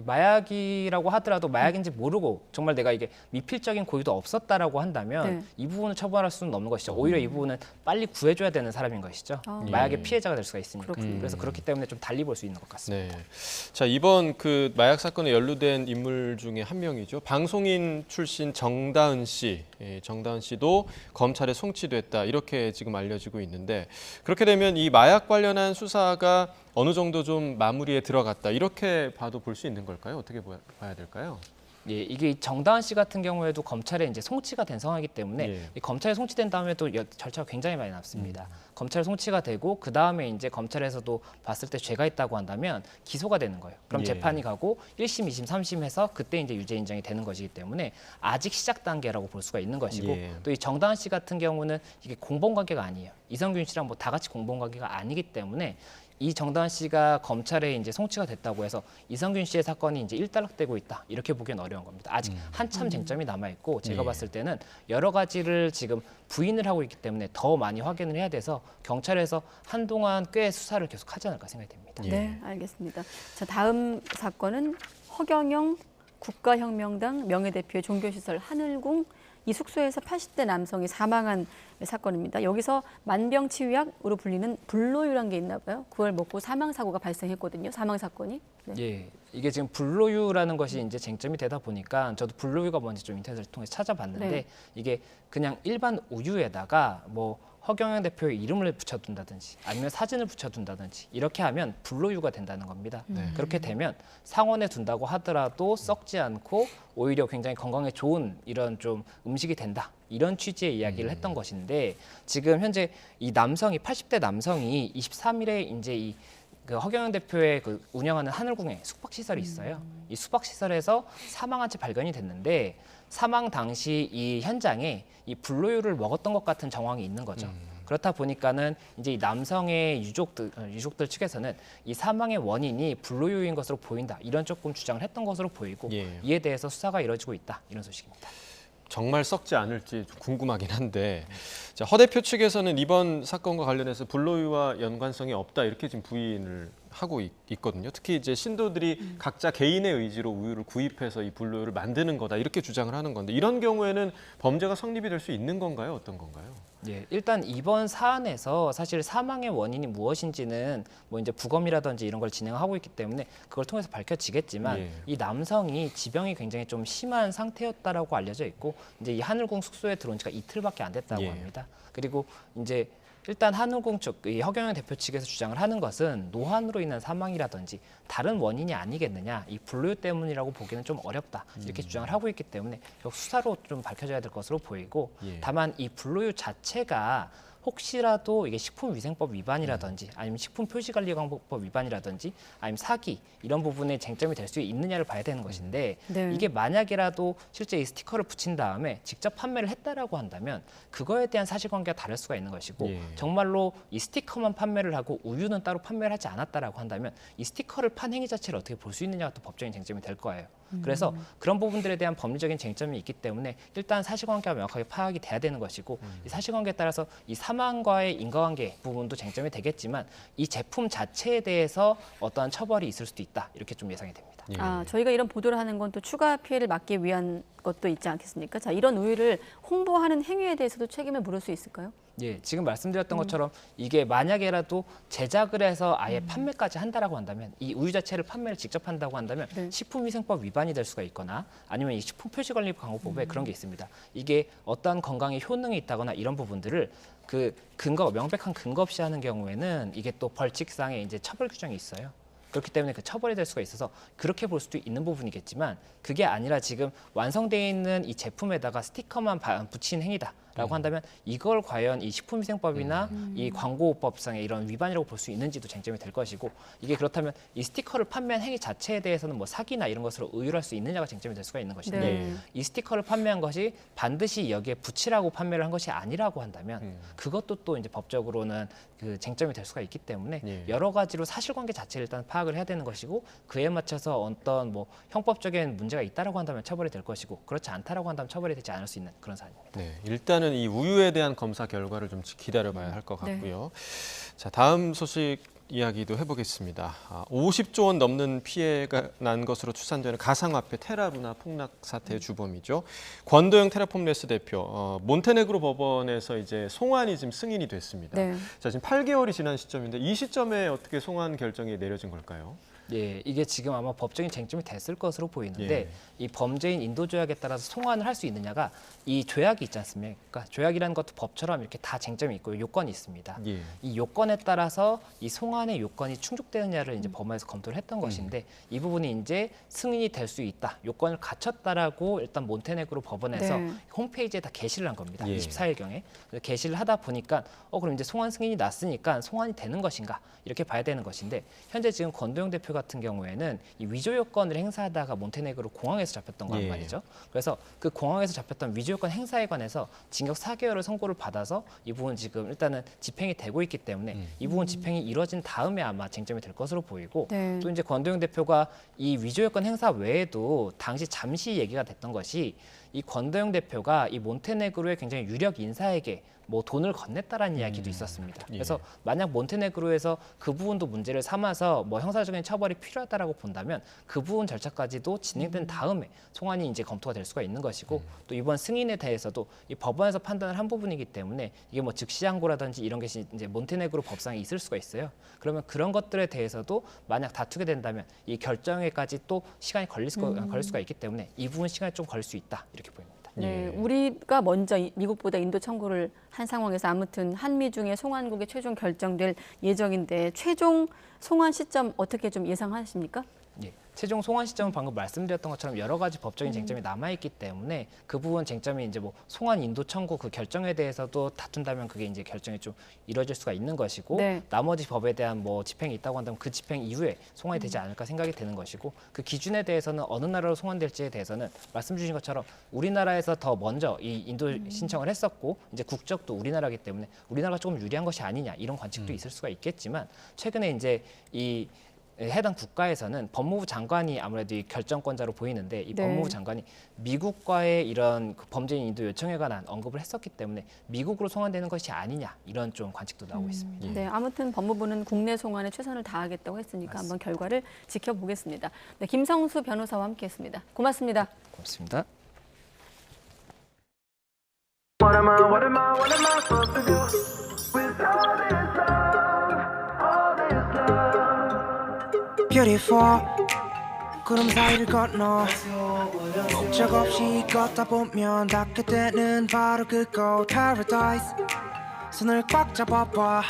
마약이라고 하더라도 마약인지 모르고 정말 내가 이게 미필적인 고의도 없었다라고 한다면 네. 이 부분을 처벌할 수는 없는 것이죠. 오히려 이 부분은 빨리 구해줘야 되는 사람인 것이죠. 마약의 피해자가 될 수가 있으니까. 그래서 그렇기 때문에 좀 달리 볼 수 있는 것 같습니다. 네. 자, 이번 그 마약 사건에 연루된 인물 중에 한 명이죠. 방송인 출신 정다은 씨. 정다은 씨도 검찰에 송치됐다. 이렇게 지금 알려지고 있는데 그렇게 되면 이 마약 관련한 수사가 어느 정도 좀 마무리에 들어갔다. 이렇게 봐도 볼 수 있는 걸까요? 어떻게 봐야 될까요? 예, 이게 정다은 씨 같은 경우에도 검찰에 이제 송치가 된 상황이기 때문에 이 검찰에 송치된 다음에도 절차가 굉장히 많이 남습니다. 검찰에 송치가 되고 그 다음에 이제 검찰에서도 봤을 때 죄가 있다고 한다면 기소가 되는 거예요. 그럼 재판이 가고 1심, 2심, 3심 해서 그때 이제 유죄 인정이 되는 것이기 때문에 아직 시작 단계라고 볼 수가 있는 것이고 또 이 정다은 씨 같은 경우는 이게 공범 관계가 아니에요. 이성균 씨랑 뭐 다 같이 공범 관계가 아니기 때문에 이 정다은 씨가 검찰에 이제 송치가 됐다고 해서 이성균 씨의 사건이 이제 일단락되고 있다 이렇게 보기엔 어려운 겁니다. 아직 한참 쟁점이 남아 있고 제가 봤을 때는 여러 가지를 지금 부인을 하고 있기 때문에 더 많이 확인을 해야 돼서 경찰에서 한동안 꽤 수사를 계속 하지 않을까 생각이 됩니다. 네, 알겠습니다. 자, 다음 사건은 허경영 국가혁명당 명예대표의 종교시설 하늘궁 이 숙소에서 80대 남성이 사망한 사건입니다. 여기서 만병치유약으로 불리는 불로유란 게 있나 봐요. 그걸 먹고 사망 사고가 발생했거든요. 사망 사건이. 네. 예, 이게 지금 불로유라는 것이 이제 쟁점이 되다 보니까 저도 불로유가 뭔지 좀 인터넷을 통해서 찾아봤는데 네. 이게 그냥 일반 우유에다가 뭐 허경영 대표의 이름을 붙여둔다든지 아니면 사진을 붙여둔다든지 이렇게 하면 불로유가 된다는 겁니다. 그렇게 되면 상온에 둔다고 하더라도 썩지 않고 오히려 굉장히 건강에 좋은 이런 좀 음식이 된다. 이런 취지의 이야기를 했던 것인데 지금 현재 이 남성이 80대 남성이 23일에 이제 그 허경영 대표의 그 운영하는 하늘궁에 숙박시설이 있어요. 이 숙박시설에서 사망한 채 발견이 됐는데 사망 당시 이 현장에 이 불로유를 먹었던 것 같은 정황이 있는 거죠. 그렇다 보니까는 이제 이 남성의 유족들 측에서는 이 사망의 원인이 불로유인 것으로 보인다. 이런 조금 주장을 했던 것으로 보이고 이에 대해서 수사가 이뤄지고 있다. 이런 소식입니다. 정말 썩지 않을지 궁금하긴 한데 자, 허 대표 측에서는 이번 사건과 관련해서 불로유와 연관성이 없다 이렇게 지금 부인을 하고 있거든요. 특히 이제 신도들이 각자 개인의 의지로 우유를 구입해서 이 불로유를 만드는 거다 이렇게 주장을 하는 건데 이런 경우에는 범죄가 성립이 될 수 있는 건가요? 어떤 건가요? 예, 일단 이번 사안에서 사실 사망의 원인이 무엇인지는 뭐 이제 부검이라든지 이런 걸 진행하고 있기 때문에 그걸 통해서 밝혀지겠지만 이 남성이 지병이 굉장히 좀 심한 상태였다라고 알려져 있고 이제 이 하늘궁 숙소에 들어온 지가 이틀밖에 안 됐다고 합니다. 그리고 이제 일단 하늘궁 측, 이 허경영 대표 측에서 주장을 하는 것은 노환으로 인한 사망이라든지 다른 원인이 아니겠느냐, 이 불로유 때문이라고 보기는 좀 어렵다 이렇게 주장을 하고 있기 때문에 수사로 좀 밝혀져야 될 것으로 보이고 다만 이 불로유 자체가 혹시라도 이게 식품위생법 위반이라든지 아니면 식품표시관리광법 위반이라든지 아니면 사기 이런 부분에 쟁점이 될 수 있느냐를 봐야 되는 것인데 이게 만약이라도 실제 이 스티커를 붙인 다음에 직접 판매를 했다라고 한다면 그거에 대한 사실관계가 다를 수가 있는 것이고 정말로 이 스티커만 판매를 하고 우유는 따로 판매를 하지 않았다라고 한다면 이 스티커를 판 행위 자체를 어떻게 볼 수 있느냐가 또 법적인 쟁점이 될 거예요. 그래서 그런 부분들에 대한 법리적인 쟁점이 있기 때문에 일단 사실관계가 명확하게 파악이 돼야 되는 것이고 이 사실관계에 따라서 이 사망과의 인과관계 부분도 쟁점이 되겠지만 이 제품 자체에 대해서 어떠한 처벌이 있을 수도 있다 이렇게 좀 예상이 됩니다. 아, 저희가 이런 보도를 하는 건 또 추가 피해를 막기 위한 것도 있지 않겠습니까? 자, 이런 우유를 홍보하는 행위에 대해서도 책임을 물을 수 있을까요? 예, 지금 말씀드렸던 것처럼 이게 만약에라도 제작을 해서 아예 판매까지 한다라고 한다면 이 우유 자체를 판매를 직접 한다고 한다면 식품위생법 위반이 될 수가 있거나 아니면 이 식품표시관리광고법에 그런 게 있습니다. 이게 어떤 건강에 효능이 있다거나 이런 부분들을 그 명백한 근거 없이 하는 경우에는 이게 또 벌칙상의 이제 처벌 규정이 있어요. 그렇기 때문에 그 처벌이 될 수가 있어서 그렇게 볼 수도 있는 부분이겠지만 그게 아니라 지금 완성되어 있는 이 제품에다가 스티커만 붙인 행위다라고 한다면 이걸 과연 이 식품위생법이나 이 광고법상의 이런 위반이라고 볼 수 있는지도 쟁점이 될 것이고 이게 그렇다면 이 스티커를 판매한 행위 자체에 대해서는 뭐 사기나 이런 것으로 의율할 수 있느냐가 쟁점이 될 수가 있는 것인데 이 스티커를 판매한 것이 반드시 여기에 붙이라고 판매를 한 것이 아니라고 한다면 그것도 또 이제 법적으로는 그 쟁점이 될 수가 있기 때문에 여러 가지로 사실관계 자체를 일단 파악을 해야 되는 것이고 그에 맞춰서 어떤 뭐 형법적인 문제가 있다라고 한다면 처벌이 될 것이고 그렇지 않다라고 한다면 처벌이 되지 않을 수 있는 그런 사안입니다. 네, 일단은 이 우유에 대한 검사 결과를 좀 기다려봐야 할 것 같고요. 자, 다음 소식 이야기도 해보겠습니다. 50조 원 넘는 피해가 난 것으로 추산되는 가상화폐 테라루나 폭락 사태의 주범이죠. 권도영 테라폼레스 대표, 몬테네그로 법원에서 이제 송환이 지금 승인이 됐습니다. 네. 자, 지금 8개월이 지난 시점인데 이 시점에 어떻게 송환 결정이 내려진 걸까요? 예, 이게 지금 아마 법적인 쟁점이 됐을 것으로 보이는데 예. 이 범죄인 인도 조약에 따라서 송환을 할 수 있느냐가 이 조약이 있지 않습니까? 조약이라는 것도 법처럼 이렇게 다 쟁점이 있고 요건이 있습니다. 예. 이 요건에 따라서 이 송환의 요건이 충족되느냐를 이제 법원에서 검토를 했던 것인데 이 부분이 이제 승인이 될 수 있다, 요건을 갖췄다라고 일단 몬테네그로 법원에서 네. 홈페이지에 다 게시를 한 겁니다. 예. 24일경에 게시를 하다 보니까 그럼 이제 송환 승인이 났으니까 송환이 되는 것인가 이렇게 봐야 되는 것인데 현재 지금 권도영 대표 같은 경우에는 이 위조 요건을 행사하다가 몬테네그로 공항에서 잡혔던 거란 예. 말이죠. 그래서 그 공항에서 잡혔던 위조 요건 행사에 관해서 징역 4개월을 선고를 받아서 이 부분 지금 일단은 집행이 되고 있기 때문에 이 부분 집행이 이루어진 다음에 아마 쟁점이 될 것으로 보이고 네. 또 이제 권도영 대표가 이 위조 요건 행사 외에도 당시 잠시 얘기가 됐던 것이 이 권도영 대표가 이 몬테네그로의 굉장히 유력 인사에게 뭐 돈을 건넸다라는 이야기도 있었습니다. 예. 그래서 만약 몬테네그로에서 그 부분도 문제를 삼아서 뭐 형사적인 처벌이 필요하다라고 본다면 그 부분 절차까지도 진행된 다음에 송환이 이제 검토가 될 수가 있는 것이고 또 이번 승인에 대해서도 이 법원에서 판단을 한 부분이기 때문에 이게 뭐 즉시항고라든지 이런 게 이제 몬테네그로 법상에 있을 수가 있어요. 그러면 그런 것들에 대해서도 만약 다투게 된다면 이 결정에까지 또 시간이 걸릴 수가 있기 때문에 이 부분 시간이 좀 걸릴 수 있다 이렇게 보입니다. 네, 우리가 먼저 미국보다 인도 청구를 한 상황에서 아무튼 한미 중에 송환국의 최종 결정될 예정인데 최종 송환 시점 어떻게 좀 예상하십니까? 예. 최종 송환 시점은 방금 말씀드렸던 것처럼 여러 가지 법적인 쟁점이 남아있기 때문에 그 부분 쟁점이 이제 뭐 송환 인도 청구 그 결정에 대해서도 다툰다면 그게 이제 결정이 좀 이루어질 수가 있는 것이고 네. 나머지 법에 대한 뭐 집행이 있다고 한다면 그 집행 이후에 송환이 되지 않을까 생각이 되는 것이고 그 기준에 대해서는 어느 나라로 송환될지에 대해서는 말씀 주신 것처럼 우리나라에서 더 먼저 이 인도 신청을 했었고 이제 국적도 우리나라이기 때문에 우리나라가 조금 유리한 것이 아니냐 이런 관측도 있을 수가 있겠지만 최근에 이제 이 해당 국가에서는 법무부 장관이 아무래도 이 결정권자로 보이는데 이 네. 법무부 장관이 미국과의 이런 그 범죄인 인도 요청에 관한 언급을 했었기 때문에 미국으로 송환되는 것이 아니냐 이런 좀 관측도 나오고 있습니다. 네, 아무튼 법무부는 국내 송환에 최선을 다하겠다고 했으니까 한번 결과를 지켜보겠습니다. 네, 김성수 변호사와 함께했습니다. 고맙습니다. 고맙습니다. Beautiful 구름 사이를 건너 목적 없이 걷다 보면 닿게 되는 바로 그곳 Paradise 손을 꽉 잡아봐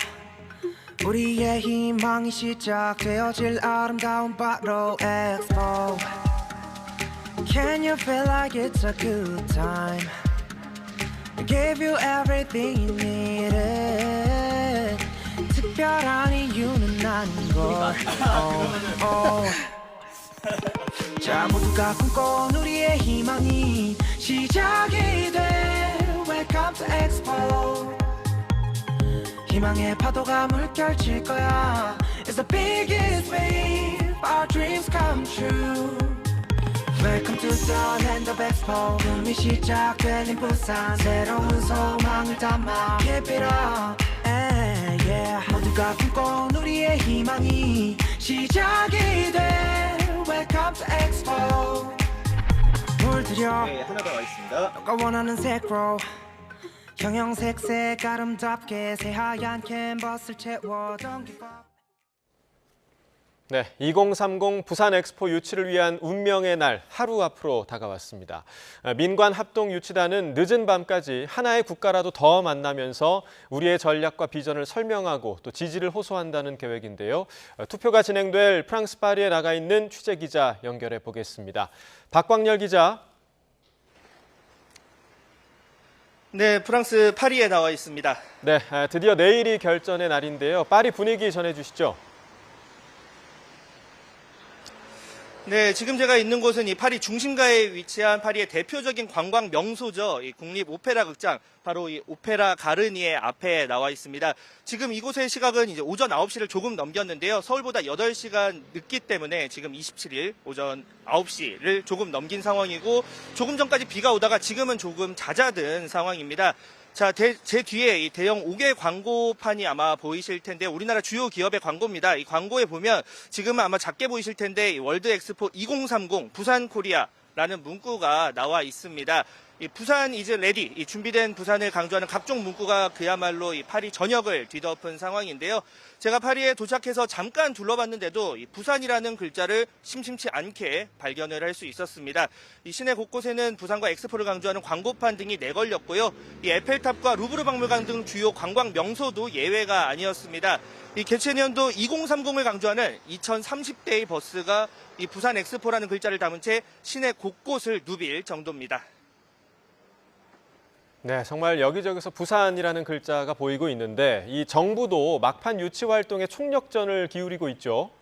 우리의 희망이 시작되어질 아름다운 바로 Expo Can you feel like it's a good time I gave you everything you needed 특별한 이유는 아닌 걸 자 모두가 꿈꿔온 우리의 희망이 시작이 돼 Welcome to Expo 희망의 파도가 물결칠 거야 It's the biggest wave Our dreams come true Welcome to the land of Expo 꿈이 시작되는 부산 새로운 소망을 담아 Keep it up yeah. 모두가 꿈꿔온 우리의 희망이 시작이 돼 Welcome to Expo 물들여 네, 하나 더 있습니다. 너가 원하는 색으로 형형색색 아름답게 새하얀 캔버스를 채워던 기법 네, 2030 부산 엑스포 유치를 위한 운명의 날 하루 앞으로 다가왔습니다. 민관 합동 유치단은 늦은 밤까지 하나의 국가라도 더 만나면서 우리의 전략과 비전을 설명하고 또 지지를 호소한다는 계획인데요. 투표가 진행될 프랑스 파리에 나가 있는 취재 기자 연결해 보겠습니다. 박광열 기자. 네, 프랑스 파리에 나와 있습니다. 네, 드디어 내일이 결전의 날인데요. 파리 분위기 전해주시죠. 네, 지금 제가 있는 곳은 이 파리 중심가에 위치한 파리의 대표적인 관광 명소죠. 이 국립 오페라 극장, 바로 이 오페라 가르니에 앞에 나와 있습니다. 지금 이곳의 시각은 이제 오전 9시를 조금 넘겼는데요. 서울보다 8시간 늦기 때문에 지금 27일 오전 9시를 조금 넘긴 상황이고 조금 전까지 비가 오다가 지금은 조금 잦아든 상황입니다. 자, 제 뒤에 이 대형 5개 광고판이 아마 보이실 텐데 우리나라 주요 기업의 광고입니다. 이 광고에 보면 지금은 아마 작게 보이실 텐데 이 월드 엑스포 2030 부산 코리아라는 문구가 나와 있습니다. 이 부산 이즈 레디, 이 준비된 부산을 강조하는 각종 문구가 그야말로 이 파리 전역을 뒤덮은 상황인데요. 제가 파리에 도착해서 잠깐 둘러봤는데도 이 부산이라는 글자를 심심치 않게 발견을 할 수 있었습니다. 이 시내 곳곳에는 부산과 엑스포를 강조하는 광고판 등이 내걸렸고요. 이 에펠탑과 루브르 박물관 등 주요 관광 명소도 예외가 아니었습니다. 이 개최년도 2030을 강조하는 2030대의 버스가 이 부산 엑스포라는 글자를 담은 채 시내 곳곳을 누빌 정도입니다. 네, 정말 여기저기서 부산이라는 글자가 보이고 있는데 이 정부도 막판 유치 활동에 총력전을 기울이고 있죠.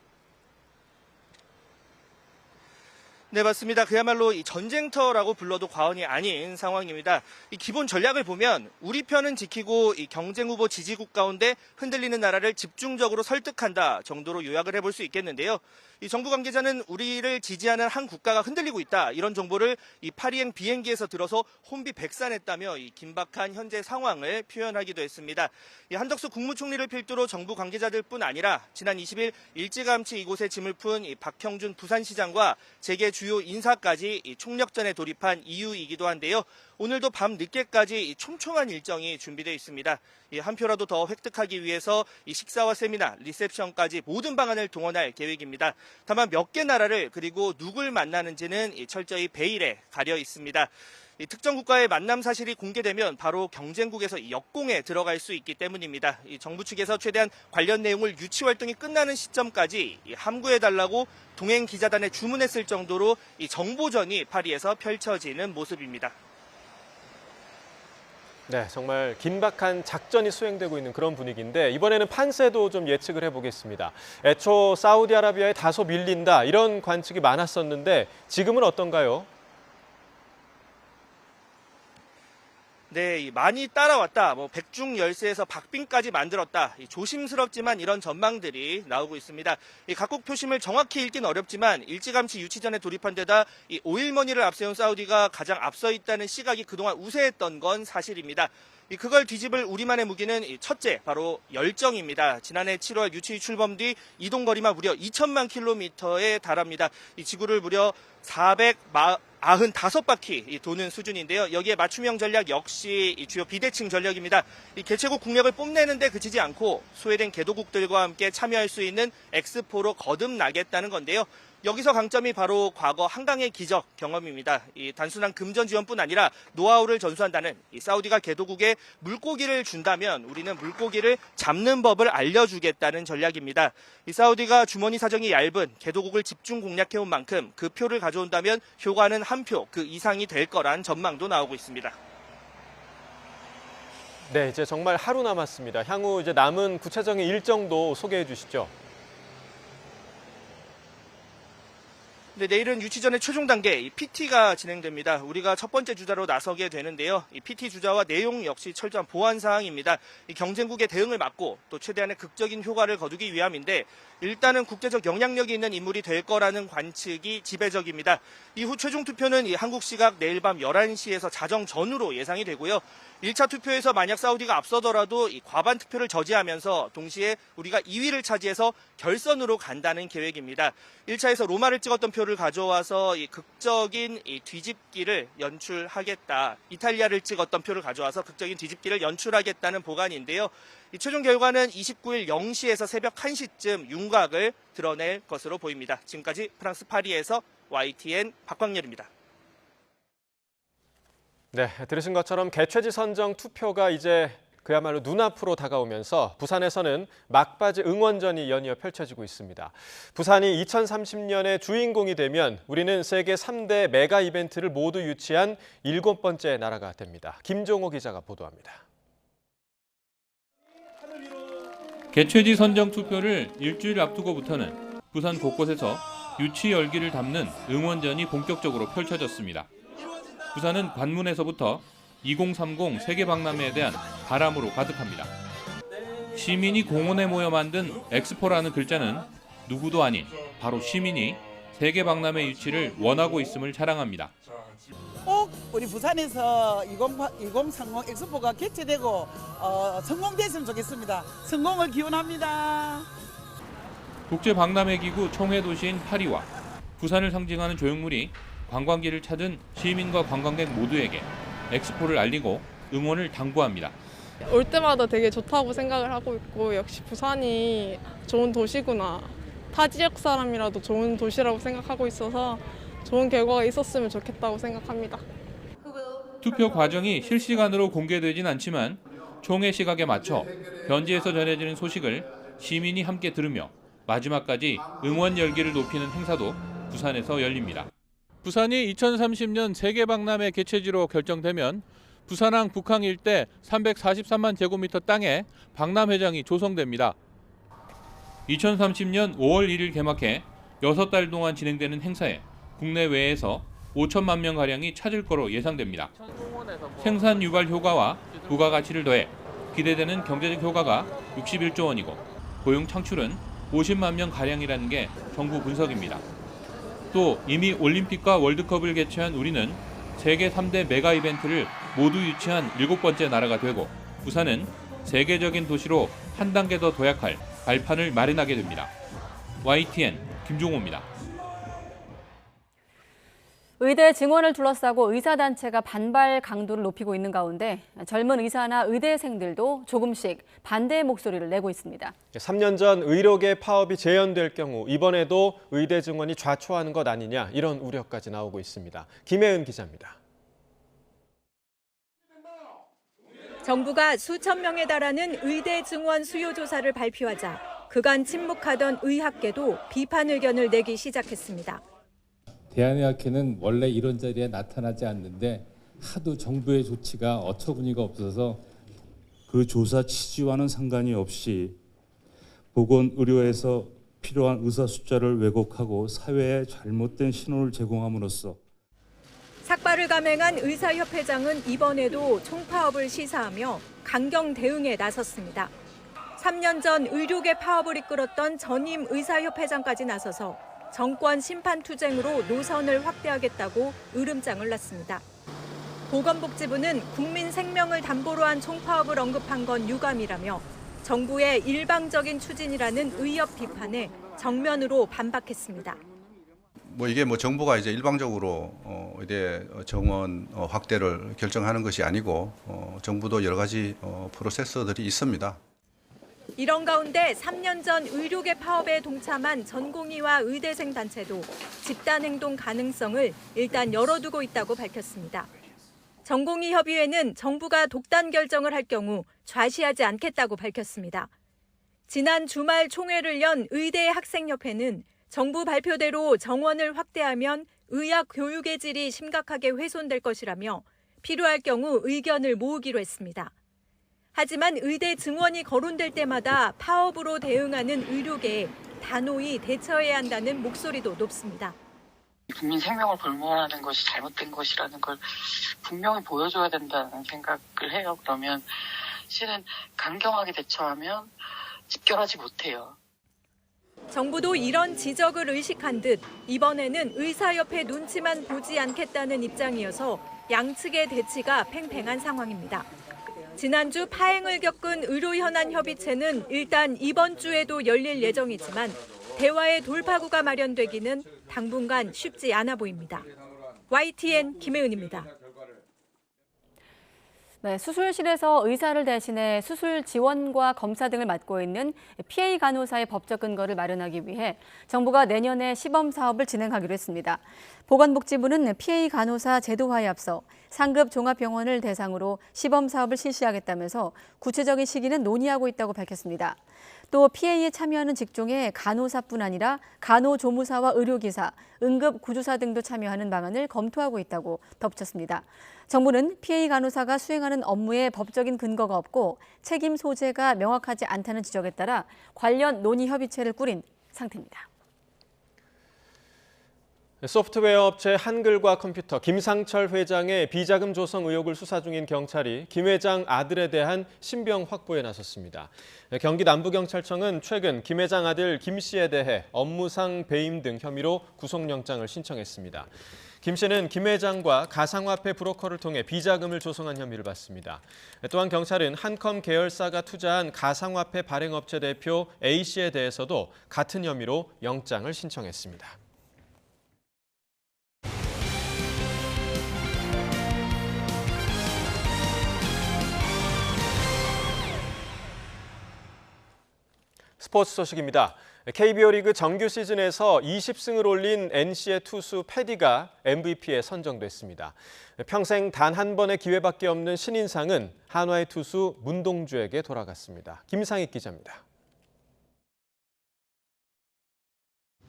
네, 맞습니다. 그야말로 이 전쟁터라고 불러도 과언이 아닌 상황입니다. 이 기본 전략을 보면 우리 편은 지키고 이 경쟁 후보 지지국 가운데 흔들리는 나라를 집중적으로 설득한다 정도로 요약을 해볼 수 있겠는데요. 이 정부 관계자는 우리를 지지하는 한 국가가 흔들리고 있다, 이런 정보를 이 파리행 비행기에서 들어서 혼비백산했다며 이 긴박한 현재 상황을 표현하기도 했습니다. 이 한덕수 국무총리를 필두로 정부 관계자들뿐 아니라 지난 20일 일찌감치 이곳에 짐을 푼 이 박형준 부산시장과 재계 주요 인사까지 이 총력전에 돌입한 이유이기도 한데요. 오늘도 밤 늦게까지 촘촘한 일정이 준비되어 있습니다. 한 표라도 더 획득하기 위해서 이 식사와 세미나, 리셉션까지 모든 방안을 동원할 계획입니다. 다만 몇 개 나라를 그리고 누굴 만나는지는 철저히 베일에 가려 있습니다. 특정 국가의 만남 사실이 공개되면 바로 경쟁국에서 역공에 들어갈 수 있기 때문입니다. 정부 측에서 최대한 관련 내용을 유치 활동이 끝나는 시점까지 함구해달라고 동행 기자단에 주문했을 정도로 정보전이 파리에서 펼쳐지는 모습입니다. 네, 정말 긴박한 작전이 수행되고 있는 그런 분위기인데 이번에는 판세도 좀 예측을 해보겠습니다. 애초 사우디아라비아에 다소 밀린다, 이런 관측이 많았었는데 지금은 어떤가요? 네, 많이 따라왔다, 백중열세에서 박빙까지 만들었다, 조심스럽지만 이런 전망들이 나오고 있습니다. 각국 표심을 정확히 읽긴 어렵지만 일찌감치 유치전에 돌입한 데다 5일머니를 앞세운 사우디가 가장 앞서 있다는 시각이 그동안 우세했던 건 사실입니다. 그걸 뒤집을 우리만의 무기는 첫째, 바로 열정입니다. 지난해 7월 유치 출범 뒤 이동거리만 무려 2천만 킬로미터에 달합니다. 지구를 무려 495바퀴 도는 수준인데요. 여기에 맞춤형 전략 역시 주요 비대칭 전략입니다. 개최국 국력을 뽐내는데 그치지 않고 소외된 개도국들과 함께 참여할 수 있는 엑스포로 거듭나겠다는 건데요. 여기서 강점이 바로 과거 한강의 기적 경험입니다. 단순한 금전 지원뿐 아니라 노하우를 전수한다는 사우디가 개도국에 물고기를 준다면 우리는 물고기를 잡는 법을 알려주겠다는 전략입니다. 사우디가 주머니 사정이 얇은 개도국을 집중 공략해온 만큼 그 표를 가져온다면 효과는 한 표 그 이상이 될 거란 전망도 나오고 있습니다. 네, 이제 정말 하루 남았습니다. 향후 이제 남은 구체적인 일정도 소개해 주시죠. 네, 내일은 유치전의 최종 단계 PT가 진행됩니다. 우리가 첫 번째 주자로 나서게 되는데요. 이 PT 주자와 내용 역시 철저한 보안 사항입니다. 경쟁국의 대응을 막고 또 최대한의 극적인 효과를 거두기 위함인데 일단은 국제적 영향력이 있는 인물이 될 거라는 관측이 지배적입니다. 이후 최종 투표는 한국 시각 내일 밤 11시에서 자정 전후로 예상이 되고요. 1차 투표에서 만약 사우디가 앞서더라도 과반 투표를 저지하면서 동시에 우리가 2위를 차지해서 결선으로 간다는 계획입니다. 1차에서 로마를 찍었던 표를 가져와서 극적인 뒤집기를 연출하겠다. 이탈리아를 찍었던 표를 가져와서 극적인 뒤집기를 연출하겠다는 보관인데요. 이 최종 결과는 29일 0시에서 새벽 1시쯤 윤곽을 드러낼 것으로 보입니다. 지금까지 프랑스 파리에서 YTN 박광렬입니다. 네, 들으신 것처럼 개최지 선정 투표가 이제 그야말로 눈앞으로 다가오면서 부산에서는 막바지 응원전이 연이어 펼쳐지고 있습니다. 부산이 2030년의 주인공이 되면 우리는 세계 3대 메가 이벤트를 모두 유치한 7번째 나라가 됩니다. 김종호 기자가 보도합니다. 개최지 선정 투표를 일주일 앞두고부터는 부산 곳곳에서 유치 열기를 담는 응원전이 본격적으로 펼쳐졌습니다. 부산은 관문에서부터 2030 세계박람회에 대한 바람으로 가득합니다. 시민이 공원에 모여 만든 엑스포라는 글자는 누구도 아닌 바로 시민이 세계박람회 유치를 원하고 있음을 자랑합니다. 우리 부산에서 2030 엑스포가 개최되고 성공됐으면 좋겠습니다. 성공을 기원합니다. 국제박람회기구 총회도시인 파리와 부산을 상징하는 조형물이 관광지를 찾은 시민과 관광객 모두에게 엑스포를 알리고 응원을 당부합니다. 올 때마다 되게 좋다고 생각을 하고 있고 역시 부산이 좋은 도시구나. 타 지역 사람이라도 좋은 도시라고 생각하고 있어서 좋은 결과가 있었으면 좋겠다고 생각합니다. 투표 과정이 실시간으로 공개되진 않지만 총회 시각에 맞춰 현지에서 전해지는 소식을 시민이 함께 들으며 마지막까지 응원 열기를 높이는 행사도 부산에서 열립니다. 부산이 2030년 세계박람회 개최지로 결정되면 부산항 북항 일대 343만 제곱미터 땅에 박람회장이 조성됩니다. 2030년 5월 1일 개막해 6달 동안 진행되는 행사에 국내외에서 5천만 명가량이 찾을 거로 예상됩니다. 생산 유발 효과와 부가가치를 더해 기대되는 경제적 효과가 61조 원이고 고용 창출은 50만 명가량이라는 게 정부 분석입니다. 또 이미 올림픽과 월드컵을 개최한 우리는 세계 3대 메가 이벤트를 모두 유치한 7번째 나라가 되고 부산은 세계적인 도시로 한 단계 더 도약할 발판을 마련하게 됩니다. YTN 김종호입니다. 의대 증원을 둘러싸고 의사단체가 반발 강도를 높이고 있는 가운데 젊은 의사나 의대생들도 조금씩 반대의 목소리를 내고 있습니다. 3년 전 의료계 파업이 재연될 경우 이번에도 의대 증원이 좌초하는 것 아니냐 이런 우려까지 나오고 있습니다. 김혜은 기자입니다. 정부가 수천 명에 달하는 의대 증원 수요 조사를 발표하자 그간 침묵하던 의학계도 비판 의견을 내기 시작했습니다. 대한의학회는 원래 이런 자리에 나타나지 않는데 하도 정부의 조치가 어처구니가 없어서 그 조사 취지와는 상관이 없이 보건의료에서 필요한 의사 숫자를 왜곡하고 사회에 잘못된 신호를 제공함으로써 삭발을 감행한 의사협회장은 이번에도 총파업을 시사하며 강경 대응에 나섰습니다. 3년 전 의료계 파업을 이끌었던 전임 의사협회장까지 나서서 정권 심판 투쟁으로 노선을 확대하겠다고 으름장을 놨습니다. 보건복지부는 국민 생명을 담보로 한 총파업을 언급한 건 유감이라며 정부의 일방적인 추진이라는 의협 비판에 정면으로 반박했습니다. 이게 정부가 이제 일방적으로 의대 정원 확대를 결정하는 것이 아니고 정부도 여러 가지 프로세서들이 있습니다. 이런 가운데 3년 전 의료계 파업에 동참한 전공의와 의대생 단체도 집단행동 가능성을 일단 열어두고 있다고 밝혔습니다. 전공의협의회는 정부가 독단 결정을 할 경우 좌시하지 않겠다고 밝혔습니다. 지난 주말 총회를 연 의대학생협회는 정부 발표대로 정원을 확대하면 의학 교육의 질이 심각하게 훼손될 것이라며 필요할 경우 의견을 모으기로 했습니다. 하지만 의대 증원이 거론될 때마다 파업으로 대응하는 의료계에 단호히 대처해야 한다는 목소리도 높습니다. 국민 생명을 볼모하는 것이 잘못된 것이라는 걸 분명히 보여줘야 된다는 생각을 해요. 그러면 실은 강경하게 대처하면 집결하지 못해요. 정부도 이런 지적을 의식한 듯 이번에는 의사협회 눈치만 보지 않겠다는 입장이어서 양측의 대치가 팽팽한 상황입니다. 지난주 파행을 겪은 의료현안협의체는 일단 이번 주에도 열릴 예정이지만 대화의 돌파구가 마련되기는 당분간 쉽지 않아 보입니다. YTN 김혜은입니다. 네, 수술실에서 의사를 대신해 수술 지원과 검사 등을 맡고 있는 PA 간호사의 법적 근거를 마련하기 위해 정부가 내년에 시범 사업을 진행하기로 했습니다. 보건복지부는 PA 간호사 제도화에 앞서 상급 종합병원을 대상으로 시범 사업을 실시하겠다면서 구체적인 시기는 논의하고 있다고 밝혔습니다. 또 PA에 참여하는 직종에 간호사뿐 아니라 간호조무사와 의료기사, 응급구조사 등도 참여하는 방안을 검토하고 있다고 덧붙였습니다. 정부는 PA 간호사가 수행하는 업무에 법적인 근거가 없고 책임 소재가 명확하지 않다는 지적에 따라 관련 논의 협의체를 꾸린 상태입니다. 소프트웨어 업체 한글과 컴퓨터 김상철 회장의 비자금 조성 의혹을 수사 중인 경찰이 김 회장 아들에 대한 신병 확보에 나섰습니다. 경기 남부경찰청은 최근 김 회장 아들 김 씨에 대해 업무상 배임 등 혐의로 구속영장을 신청했습니다. 김 씨는 김 회장과 가상화폐 브로커를 통해 비자금을 조성한 혐의를 받습니다. 또한 경찰은 한컴 계열사가 투자한 가상화폐 발행업체 대표 A 씨에 대해서도 같은 혐의로 영장을 신청했습니다. 스포츠 소식입니다. KBO 리그 정규 시즌에서 20승을 올린 NC의 투수 패디가 MVP에 선정됐습니다. 평생 단 한 번의 기회밖에 없는 신인상은 한화의 투수 문동주에게 돌아갔습니다. 김상익 기자입니다.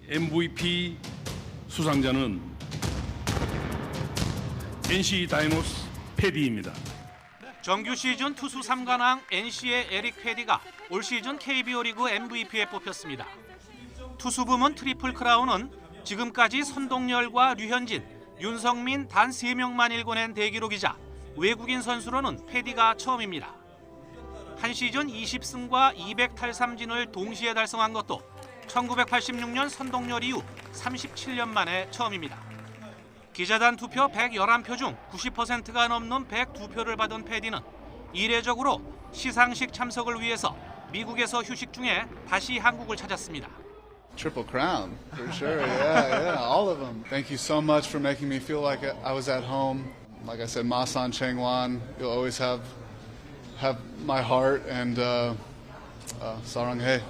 MVP 수상자는 NC 다이노스 패디입니다. 정규 시즌 투수 3관왕 NC의 에릭 패디가 올 시즌 KBO 리그 MVP에 뽑혔습니다. 투수 부문 트리플 크라운은 지금까지 선동열과 류현진, 윤성민 단 3명만 일궈낸 대기록이자 외국인 선수로는 패디가 처음입니다. 한 시즌 20승과 200탈삼진을 동시에 달성한 것도 1986년 선동열 이후 37년 만에 처음입니다. 기자단 투표 111표 중 90%가 넘는 102표를 받은 패디는 이례적으로 시상식 참석을 위해서 미국에서 휴식 중에 다시 한국을 찾았습니다. Triple Crown, for sure. Yeah, all of them. Thank you so much for making me feel like I was at home. Like I said, Masan Chengwan, you'll always have my heart, and 사랑해.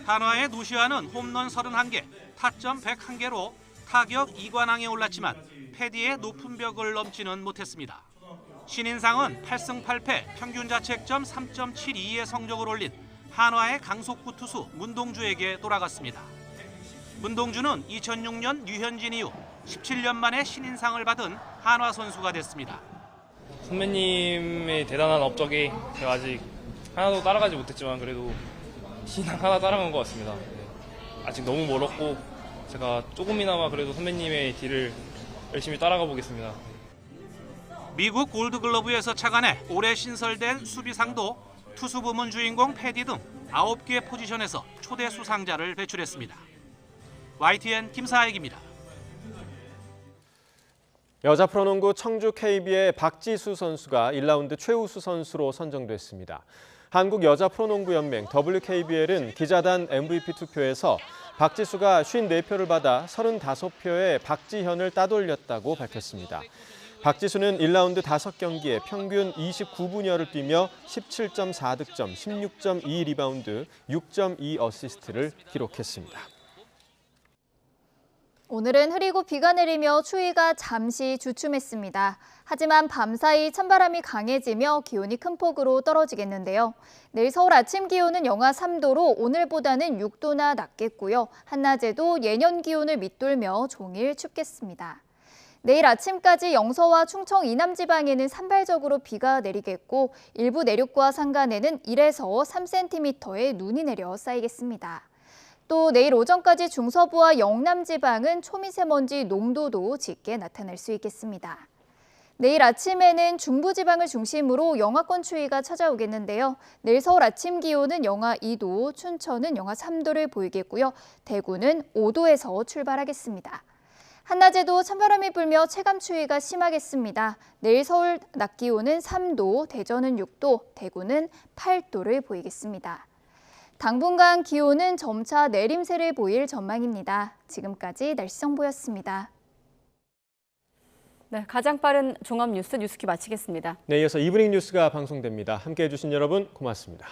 한화의 노시아는 홈런 31개, 타점 101개로 타격 2관왕에 올랐지만 패디의 높은 벽을 넘지는 못했습니다. 신인상은 8승 8패, 평균 자책점 3.72의 성적을 올린 한화의 강속구 투수 문동주에게 돌아갔습니다. 문동주는 2006년 류현진 이후 17년 만에 신인상을 받은 한화 선수가 됐습니다. 선배님의 대단한 업적이 제가 아직 하나도 따라가지 못했지만 그래도 신인상 하나 따라간 것 같습니다. 아직 너무 멀었고 제가 조금이나마 그래도 선배님의 뒤를 열심히 따라가 보겠습니다. 미국 골드글러브에서 착안해 올해 신설된 수비상도 투수 부문 주인공 패디 등 9개 포지션에서 초대 수상자를 배출했습니다. YTN 김사익입니다. 여자 프로농구 청주 KB의 박지수 선수가 1라운드 최우수 선수로 선정됐습니다. 한국 여자 프로농구연맹 WKBL은 기자단 MVP 투표에서 박지수가 54표를 받아 35표의 박지현을 따돌렸다고 밝혔습니다. 박지수는 1라운드 5경기에 평균 29분여를 뛰며 17.4득점, 16.2 리바운드, 6.2 어시스트를 기록했습니다. 오늘은 흐리고 비가 내리며 추위가 잠시 주춤했습니다. 하지만 밤사이 찬바람이 강해지며 기온이 큰 폭으로 떨어지겠는데요. 내일 서울 아침 기온은 영하 3도로 오늘보다는 6도나 낮겠고요. 한낮에도 예년 기온을 밑돌며 종일 춥겠습니다. 내일 아침까지 영서와 충청 이남 지방에는 산발적으로 비가 내리겠고 일부 내륙과 산간에는 1에서 3cm의 눈이 내려 쌓이겠습니다. 또 내일 오전까지 중서부와 영남 지방은 초미세먼지 농도도 짙게 나타날 수 있겠습니다. 내일 아침에는 중부지방을 중심으로 영하권 추위가 찾아오겠는데요. 내일 서울 아침 기온은 영하 2도, 춘천은 영하 3도를 보이겠고요. 대구는 5도에서 출발하겠습니다. 한낮에도 찬바람이 불며 체감 추위가 심하겠습니다. 내일 서울 낮 기온은 3도, 대전은 6도, 대구는 8도를 보이겠습니다. 당분간 기온은 점차 내림세를 보일 전망입니다. 지금까지 날씨 정보였습니다. 네, 가장 빠른 종합 뉴스 뉴스키 마치겠습니다. 네, 이어서 이브닝 뉴스가 방송됩니다. 함께해 주신 여러분 고맙습니다.